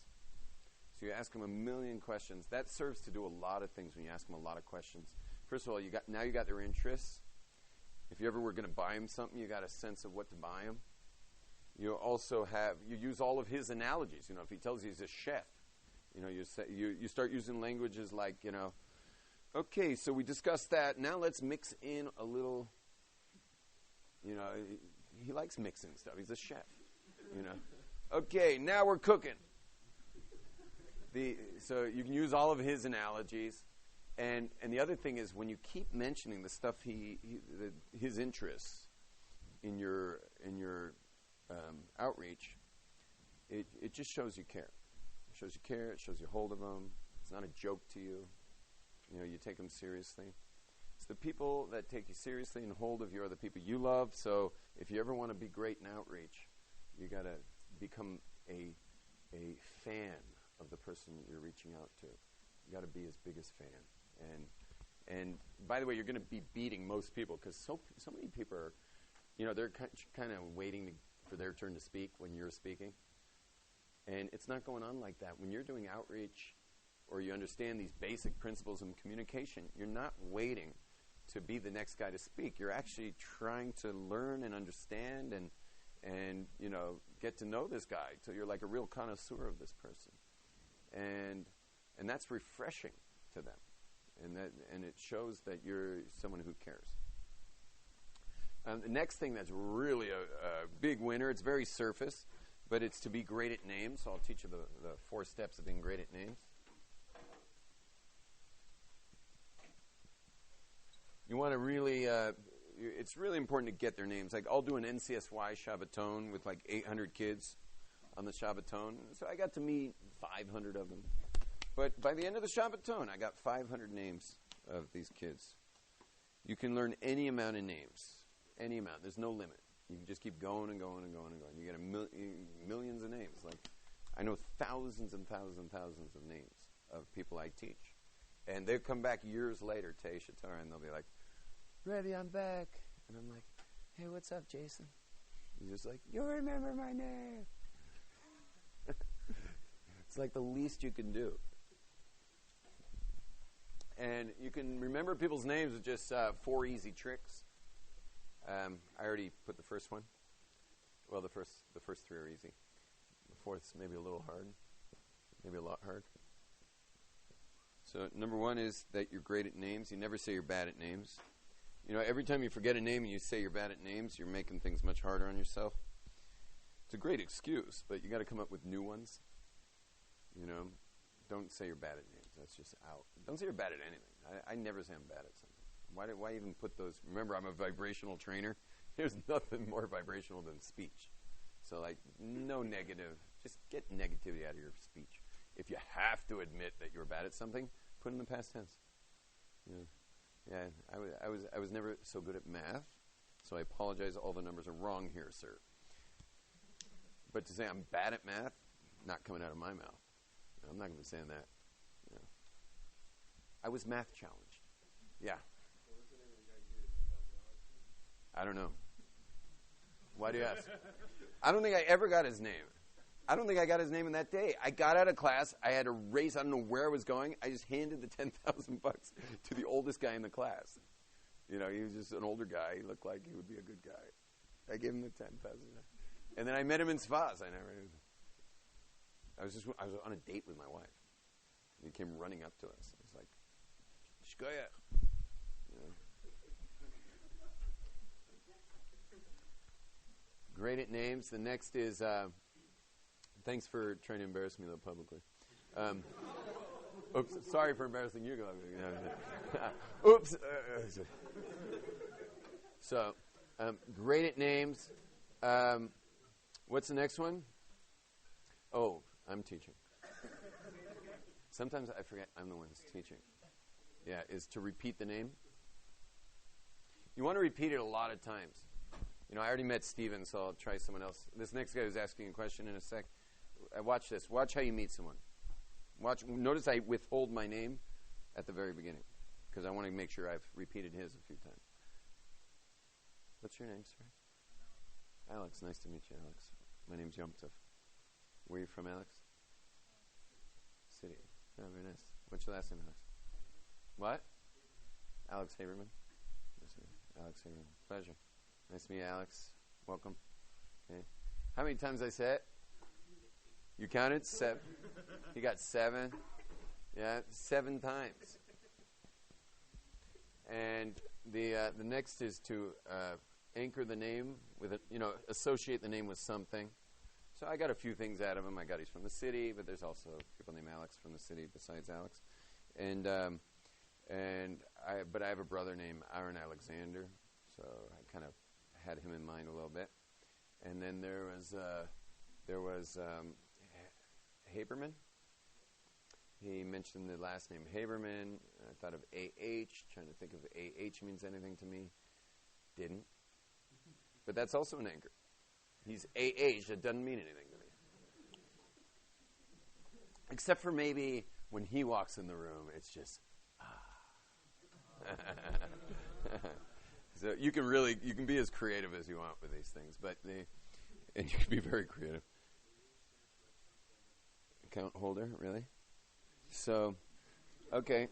So you ask them a million questions. That serves to do a lot of things when you ask them a lot of questions. First of all, you got their interests. If you ever were going to buy him something, you got a sense of what to buy him. You also you use all of his analogies. You know, if he tells you he's a chef, you know, you start using languages like, you know, okay, so we discussed that. Now let's mix in a little, you know, he likes mixing stuff. He's a chef, you know. Okay, now we're cooking. So you can use all of his analogies. And the other thing is when you keep mentioning the stuff his interests in your outreach, it just shows you care. It shows you care. It shows you hold of them. It's not a joke to you. You know, you take them seriously. It's the people that take you seriously and hold of you are the people you love. So if you ever want to be great in outreach, you got to become a fan of the person you're reaching out to. You got to be his biggest fan. And by the way, you're going to be beating most people because so many people are, you know, they're kind of waiting for their turn to speak when you're speaking. And it's not going on like that. When you're doing outreach, or you understand these basic principles of communication, you're not waiting to be the next guy to speak. You're actually trying to learn and understand and get to know this guy till you're like a real connoisseur of this person. And that's refreshing to them. And it shows that you're someone who cares. The next thing that's really a big winner, it's very surface, but it's to be great at names. So I'll teach you the 4 steps of being great at names. You want to really, it's really important to get their names. Like I'll do an NCSY Shabbaton with like 800 kids on the Shabbaton. So I got to meet 500 of them. But by the end of the Shabbaton, I got 500 names of these kids. You can learn any amount of names. Any amount. There's no limit. You can just keep going and going and going and going. You get millions of names. Like I know thousands and thousands and thousands of names of people I teach. And they'll come back years later to Aish and they'll be like, Rebbe, I'm back. And I'm like, hey, what's up, Jason? He's just like, you remember my name. It's like the least you can do. And you can remember people's names with just 4 easy tricks. I already put the first one. Well, the first 3 are easy. The 4th's maybe a little hard. Maybe a lot hard. So number 1 is that you're great at names. You never say you're bad at names. Every time you forget a name and you say you're bad at names, you're making things much harder on yourself. It's a great excuse, but you got to come up with new ones. Don't say you're bad at names. That's just out. Don't say you're bad at anything. I never say I'm bad at something. Why even put those? Remember, I'm a vibrational trainer. There's nothing more vibrational than speech. So, no negative. Just get negativity out of your speech. If you have to admit that you're bad at something, put it in the past tense. I was never so good at math, so I apologize. All the numbers are wrong here, sir. But to say I'm bad at math, not coming out of my mouth. I'm not going to be saying that. I was math challenged. Yeah. I don't know. Why do you ask? I don't think I ever got his name. I don't think I got his name in that day. I got out of class. I had a race. I don't know where I was going. I just handed the $10,000 to the oldest guy in the class. He was just an older guy. He looked like he would be a good guy. I gave him the $10,000. And then I met him in Sfaz. I was on a date with my wife. He came running up to us. He's like, Shkoyach. Great at names. The next is, thanks for trying to embarrass me though publicly. Oops, sorry for embarrassing you. Oops. So, great at names. What's the next one? Oh, I'm teaching. Sometimes I forget I'm the one who's teaching. Yeah, is to repeat the name. You want to repeat it a lot of times. I already met Steven, so I'll try someone else. This next guy who's asking a question in a sec. Watch this. Watch how you meet someone. Notice I withhold my name at the very beginning because I want to make sure I've repeated his a few times. What's your name, sir? Alex. Nice to meet you, Alex. My name's Yom Tov. Where are you from, Alex? City. Oh, very nice. What's your last name, Alex? What? Alex Haberman. Alex Haberman. Pleasure. Nice to meet you, Alex. Welcome. Okay. How many times I said it? You counted? 7. He got 7. Yeah, 7 times. And the next is to anchor the name with it. Associate the name with something. So I got a few things out of him. I got he's from the city, but there's also people named Alex from the city besides Alex. But I have a brother named Aaron Alexander, so I kind of had him in mind a little bit. And then there was Haberman. He mentioned the last name Haberman. I thought of A.H., trying to think if A.H. means anything to me. Didn't. But that's also an anchor. He's A.H. That doesn't mean anything to me. Except for maybe when he walks in the room, it's just, So you can be as creative as you want with these things, and you can be very creative. Account holder, really? So, okay.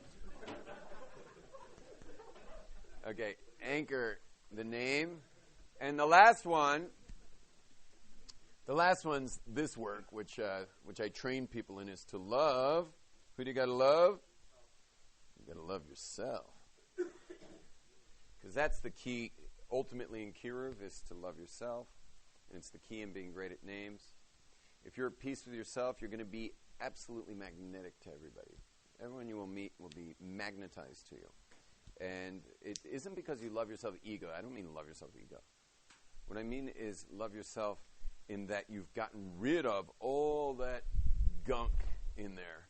Okay, anchor, the name. And the last one's this work, which I train people in, is to love. Who do you got to love? You got to love yourself. Because that's the key, ultimately in Kiruv, is to love yourself. And it's the key in being great at names. If you're at peace with yourself, you're going to be absolutely magnetic to everybody. Everyone you will meet will be magnetized to you. And it isn't because you love yourself ego. I don't mean love yourself ego. What I mean is love yourself in that you've gotten rid of all that gunk in there.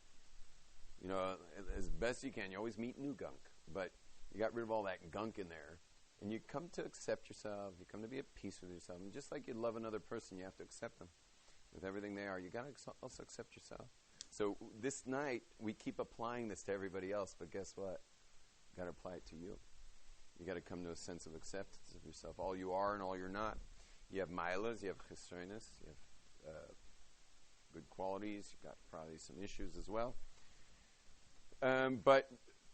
You know, as best you can. You always meet new gunk. But you got rid of all that gunk in there. And you come to accept yourself. You come to be at peace with yourself. And just like you love another person, you have to accept them. With everything they are, you got to also accept yourself. So this night, we keep applying this to everybody else. But guess what? You got to apply it to you. You got to come to a sense of acceptance of yourself. All you are and all you're not. You have milas, you have chesronos, you have good qualities. You've got probably some issues as well. But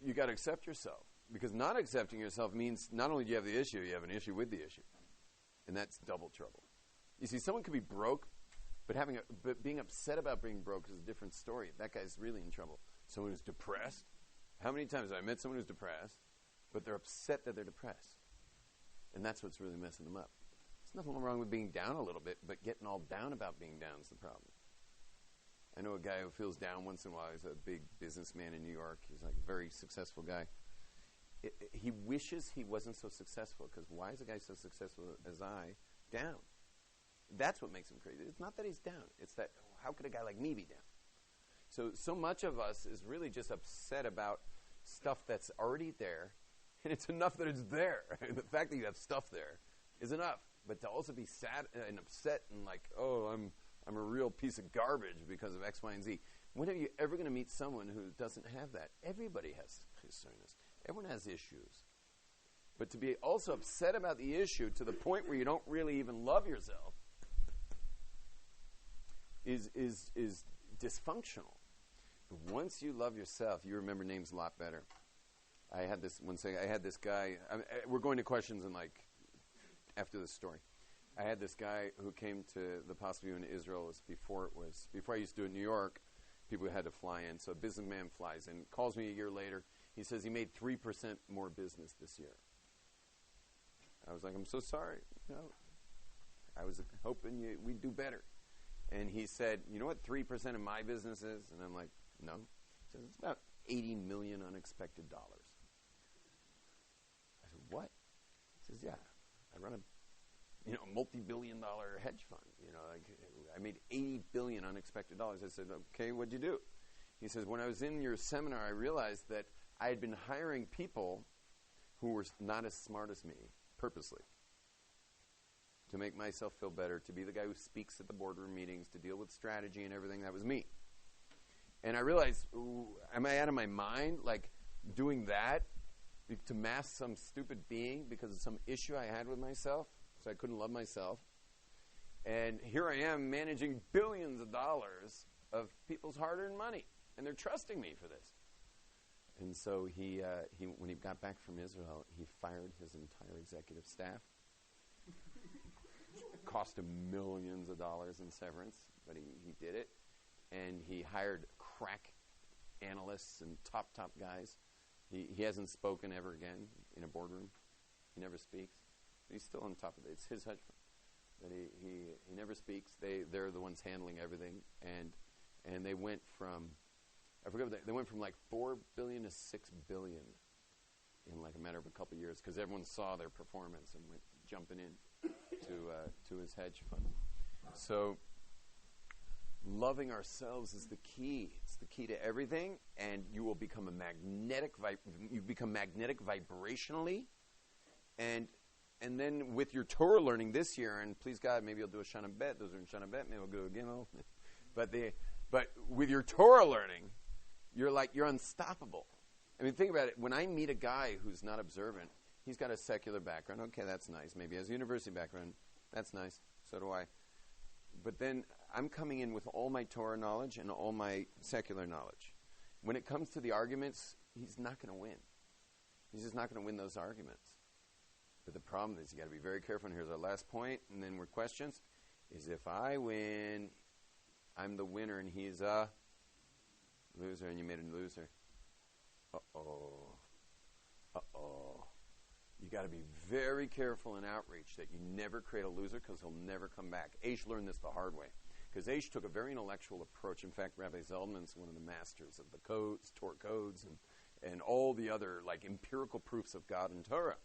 you got to accept yourself. Because not accepting yourself means not only do you have the issue, you have an issue with the issue. And that's double trouble. You see, someone could be broke, but being upset about being broke is a different story. That guy's really in trouble. Someone who's depressed. How many times have I met someone who's depressed, but they're upset that they're depressed? And that's what's really messing them up. There's nothing wrong with being down a little bit, but getting all down about being down is the problem. I know a guy who feels down once in a while. He's a big businessman in New York. He's like a very successful guy. He wishes he wasn't so successful, because why is a guy so successful as I down? That's what makes him crazy. It's not that he's down. It's that, how could a guy like me be down? So much of us is really just upset about stuff that's already there, and it's enough that it's there. The fact that you have stuff there is enough. But to also be sad and upset and like, oh, I'm a real piece of garbage because of X, Y, and Z. When are you ever going to meet someone who doesn't have that? Everybody has chesronos. Everyone has issues. But to be also upset about the issue to the point where you don't really even love yourself is dysfunctional. But once you love yourself, you remember names a lot better. I had this guy. We're going to questions in after this story. I had this guy who came to the Possible View in Israel. Before I used to do it in New York, people had to fly in. So a businessman flies in, calls me a year later. He says he made 3% more business this year. I was like, I'm so sorry. I was hoping we'd do better. And he said, you know what 3% of my business is? And I'm like, no. He says, it's about $80 million unexpected dollars. I said, what? He says, yeah, I run a multi-billion-dollar hedge fund. I made $80 billion unexpected dollars. I said, okay, what'd you do? He says, when I was in your seminar, I realized that I had been hiring people who were not as smart as me, purposely, to make myself feel better, to be the guy who speaks at the boardroom meetings, to deal with strategy and everything. That was me. And I realized, am I out of my mind, doing that to mask some stupid being because of some issue I had with myself, so I couldn't love myself? And here I am managing billions of dollars of people's hard-earned money, and they're trusting me for this. And so he when he got back from Israel, he fired his entire executive staff. Cost him millions of dollars in severance, but he did it. And he hired crack analysts and top guys. He hasn't spoken ever again in a boardroom. He never speaks. But he's still on top of it. It's his hedge fund. But he never speaks. They're the ones handling everything. And they went from, I forget what they went from $4 billion to $6 billion in a matter of a couple of years, because everyone saw their performance and went jumping in to his hedge fund. So loving ourselves is the key. It's the key to everything, and you will become you become magnetic vibrationally, and then with your Torah learning this year, and please God, maybe you'll do a Shana Bet. Those are in Shana Bet. Maybe we'll go to Gimel. But with your Torah learning, you're unstoppable. I mean, think about it. When I meet a guy who's not observant, he's got a secular background. Okay, that's nice. Maybe he has a university background. That's nice. So do I. But then I'm coming in with all my Torah knowledge and all my secular knowledge. when it comes to the arguments, he's not going to win. He's just not going to win those arguments. But the problem is you got to be very careful, and here's our last point, and then we're questions, is if I win, I'm the winner, and he's a loser, and you made a loser. Uh-oh. Uh-oh. You got to be very careful in outreach that you never create a loser because he'll never come back. Aish learned this the hard way because Aish took a very intellectual approach. In fact, Rabbi Zeldman's one of the masters of the codes, Torah codes, and all the other like empirical proofs of God and Torah.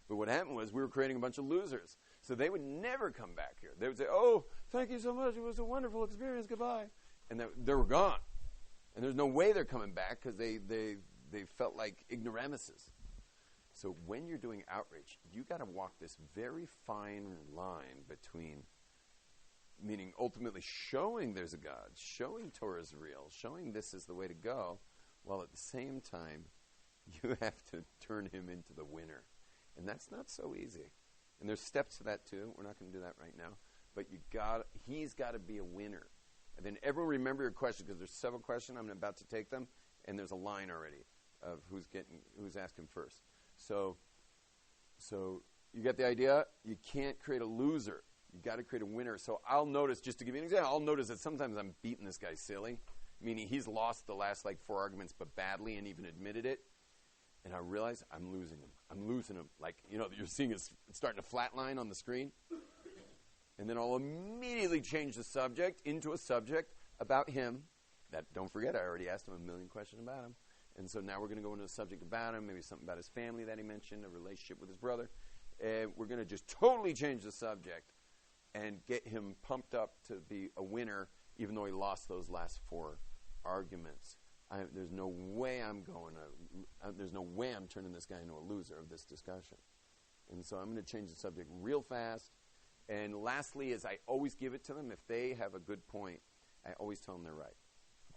But what happened was we were creating a bunch of losers. So they would never come back here. They would say, oh, thank you so much. It was a wonderful experience. Goodbye. And they were gone. And there's no way they're coming back because they felt like ignoramuses. So when you're doing outreach, you got to walk this very fine line between, meaning ultimately showing there's a God, showing Torah is real, showing this is the way to go, while at the same time, you have to turn him into the winner. And that's not so easy. And there's steps to that too. We're not going to do that right now. But he's got to be a winner. And then everyone remember your question because there's several questions. I'm about to take them. And there's a line already of who's asking first. So you get the idea? You can't create a loser. You got to create a winner. So I'll notice, just to give you an example, I'll notice that sometimes I'm beating this guy silly, meaning he's lost the last 4 arguments, but badly, and even admitted it. And I realize I'm losing him. I'm losing him. You're seeing it's starting to flatline on the screen. And then I'll immediately change the subject into a subject about him. That, don't forget, I already asked him a million questions about him. And so now we're going to go into a subject about him, maybe something about his family that he mentioned, a relationship with his brother. And we're going to just totally change the subject and get him pumped up to be a winner, even though he lost those last 4 arguments. There's no way I'm turning this guy into a loser of this discussion. And so I'm going to change the subject real fast. And lastly is I always give it to them. If they have a good point, I always tell them they're right.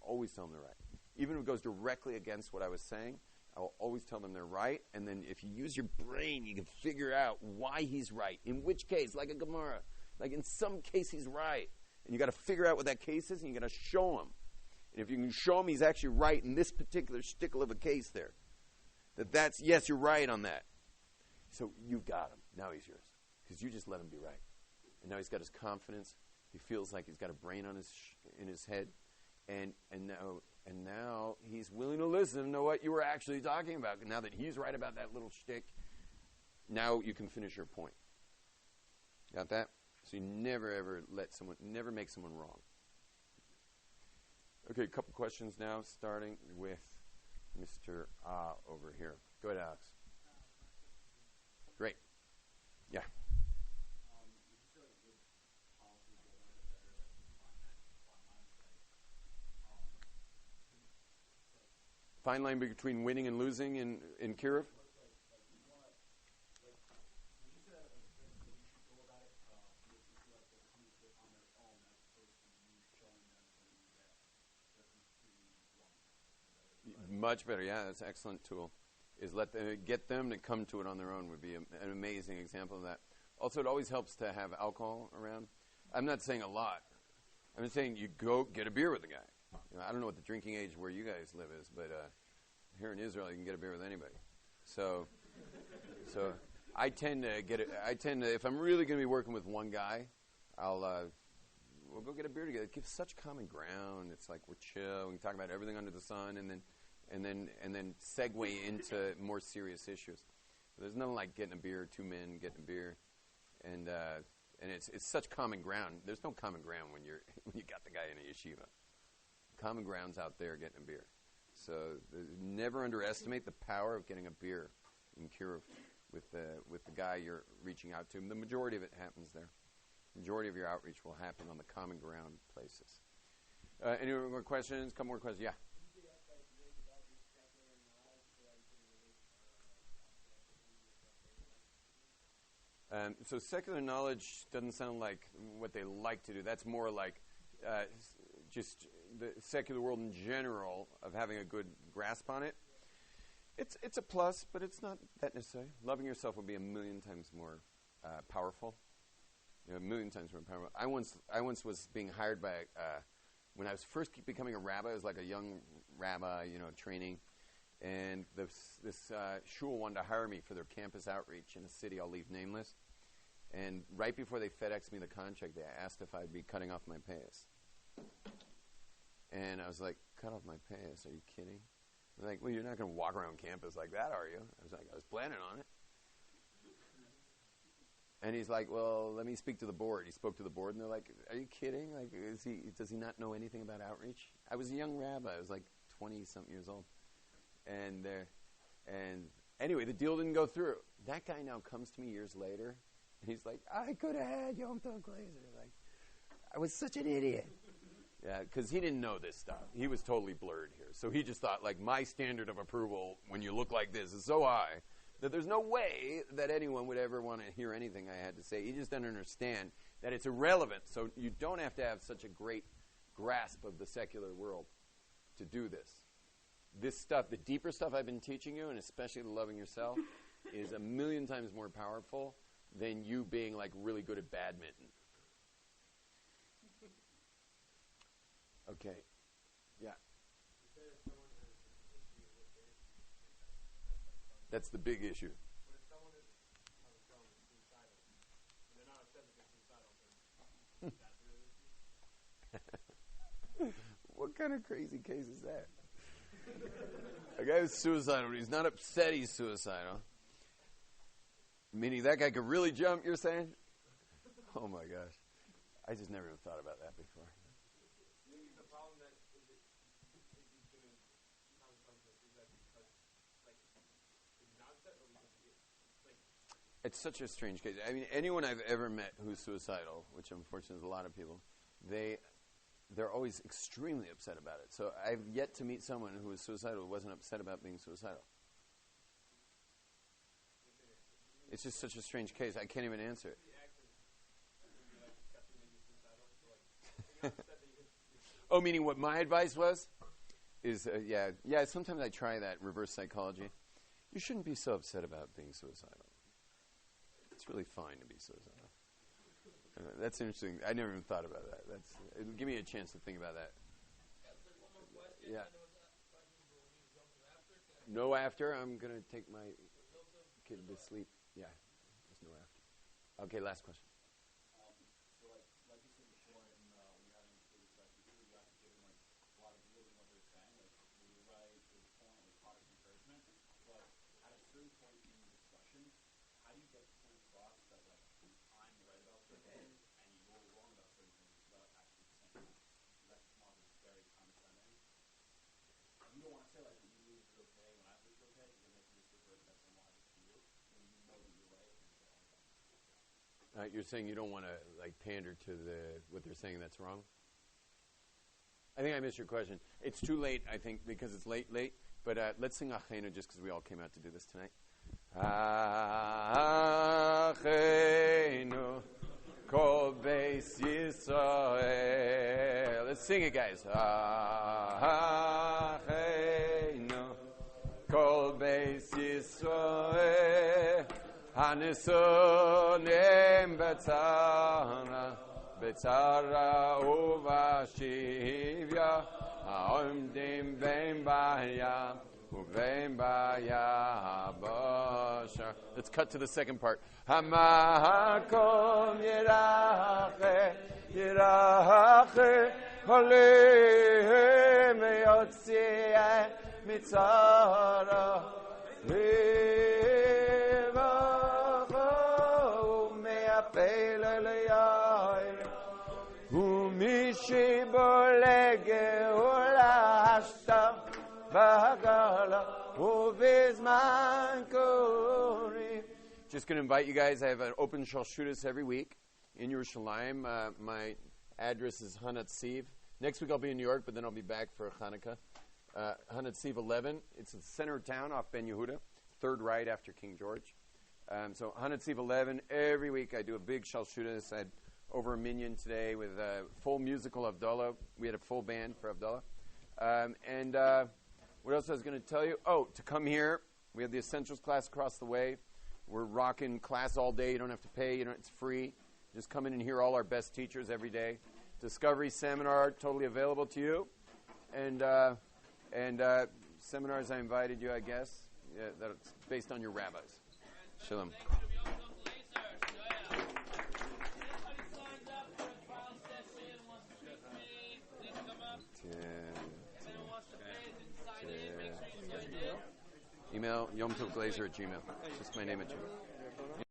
Always tell them they're right. Even if it goes directly against what I was saying, I will always tell them they're right. And then if you use your brain, you can figure out why he's right. In which case, like a Gemara. Like in some case, he's right. And you got to figure out what that case is, and you got to show him. And if you can show him he's actually right in this particular stickle of a case there, that's, yes, you're right on that. So you've got him. Now he's yours. Because you just let him be right. And now he's got his confidence. He feels like he's got a brain in his head. And now he's willing to listen and know what you were actually talking about. Now that he's right about that little shtick, now you can finish your point. Got that? So you never ever never make someone wrong. Okay, a couple questions now, starting with Mr. over here. Go ahead, Alex. Great. Yeah. Fine line between winning and losing in Kiruv? Much better, yeah. That's an excellent tool. Is get them to come to it on their own would be an amazing example of that. Also, it always helps to have alcohol around. I'm not saying a lot. I'm just saying you go get a beer with the guy. I don't know what the drinking age where you guys live is, but here in Israel, you can get a beer with anybody. So I tend to if I'm really going to be working with one guy, we'll go get a beer together. It gives such common ground. It's like we're chill. We can talk about everything under the sun, and then segue into more serious issues. There's nothing like getting a beer, 2 men getting a beer, and it's such common ground. There's no common ground when you got the guy in a yeshiva. Common ground's out there getting a beer. So never underestimate the power of getting a beer in Kiruv with the guy you're reaching out to. The majority of it happens there. The majority of your outreach will happen on the common ground places. Any more questions? Couple more questions? Yeah. So secular knowledge doesn't sound like what they like to do. That's more like just the secular world in general of having a good grasp on it. It's a plus, but it's not that necessary. Loving yourself will be a million times more powerful. A million times more powerful. I once was being hired by when I was first becoming a rabbi, I was like a young rabbi, training. And this shul wanted to hire me for their campus outreach in a city I'll leave nameless. And right before they FedExed me the contract, they asked if I'd be cutting off my payas. And I was like, cut off my payas? Are you kidding? They're like, well, you're not going to walk around campus like that, are you? I was like, I was planning on it. And he's like, well, let me speak to the board. He spoke to the board, and they're like, are you kidding? Like, does he not know anything about outreach? I was a young rabbi. I was like 20-something years old. And anyway, the deal didn't go through. That guy now comes to me years later, and he's like, I could have had Yom Tov Glazer. Like, I was such an idiot. Yeah, because he didn't know this stuff. He was totally blurred here. So he just thought, like, my standard of approval when you look like this is so high that there's no way that anyone would ever want to hear anything I had to say. He just doesn't understand that it's irrelevant. So you don't have to have such a great grasp of the secular world to do this. This stuff, the deeper stuff I've been teaching you, and especially the loving yourself, is 1,000,000 times more powerful than you being, like, really good at badminton. Okay. Yeah. That's the big issue. But if someone is suicidal, and they're not upset that they're suicidal, then that's the real issue? What kind of crazy case is that? A guy who's suicidal, but he's not upset he's suicidal. Meaning that guy could really jump, you're saying? Oh my gosh. I just never even thought about that before. Maybe the problem that is he's going to have something is that because, like, he's not upset or because It's such a strange case. I mean, anyone I've ever met who's suicidal, which unfortunately is a lot of people, they're always extremely upset about it. So I've yet to meet someone who was suicidal who wasn't upset about being suicidal. It's just such a strange case. I can't even answer it. Oh, meaning what my advice was? Is, yeah, sometimes I try that reverse psychology. You shouldn't be so upset about being suicidal. It's really fine to be suicidal. That's interesting. I never even thought about that. It'll give me a chance to think about that. Yeah. No after. I'm going to take my kid to sleep. Yeah. There's no after. Okay, last question. So like you said before, when we had this discussion, you got to give them a lot of believing what they're saying, like we were right to the point, like product encouragement. But at a certain point in the discussion, how do you get the point across that like I'm right about certain things and you're wrong about certain things without actually saying that? So that come off as very condescending. You don't want to say like when you lose it's okay, when I lose it's okay, because then they can just revert that same logic to you when you know that you're right. You're saying you don't want to like pander to what they're saying that's wrong? I think I missed your question. It's too late, I think, because it's late. But let's sing Achenu just because we all came out to do this tonight. Achenu kol beis Yisrael. Let's sing it, guys. Achenu kol beis Yisrael. Hanisonim betzara uvashivya haomdim ben baya uven baya basha. Let's cut to the second part. Hamakom yirache holim yotzei mitzara. Just going to invite you guys. I have an open Shalshudas every week in Yerushalayim. My address is Hanat Siv. Next week I'll be in New York, but then I'll be back for Hanukkah. Hanat Siv 11. It's in the center of town off Ben Yehuda, third right after King George. So Hanat Siv 11. Every week I do a big Shalshudas. I had over a minyan today with a full musical Havdalah. We had a full band for Havdalah. What else I was going to tell you? Oh, to come here. We have the Essentials class across the way. We're rocking class all day. You don't have to pay. It's free. Just come in and hear all our best teachers every day. Discovery seminar totally available to you, and seminars I invited you, I guess, that's based on your rabbis. Shalom. Email yomtovglazer@gmail.com. Just my name at gmail.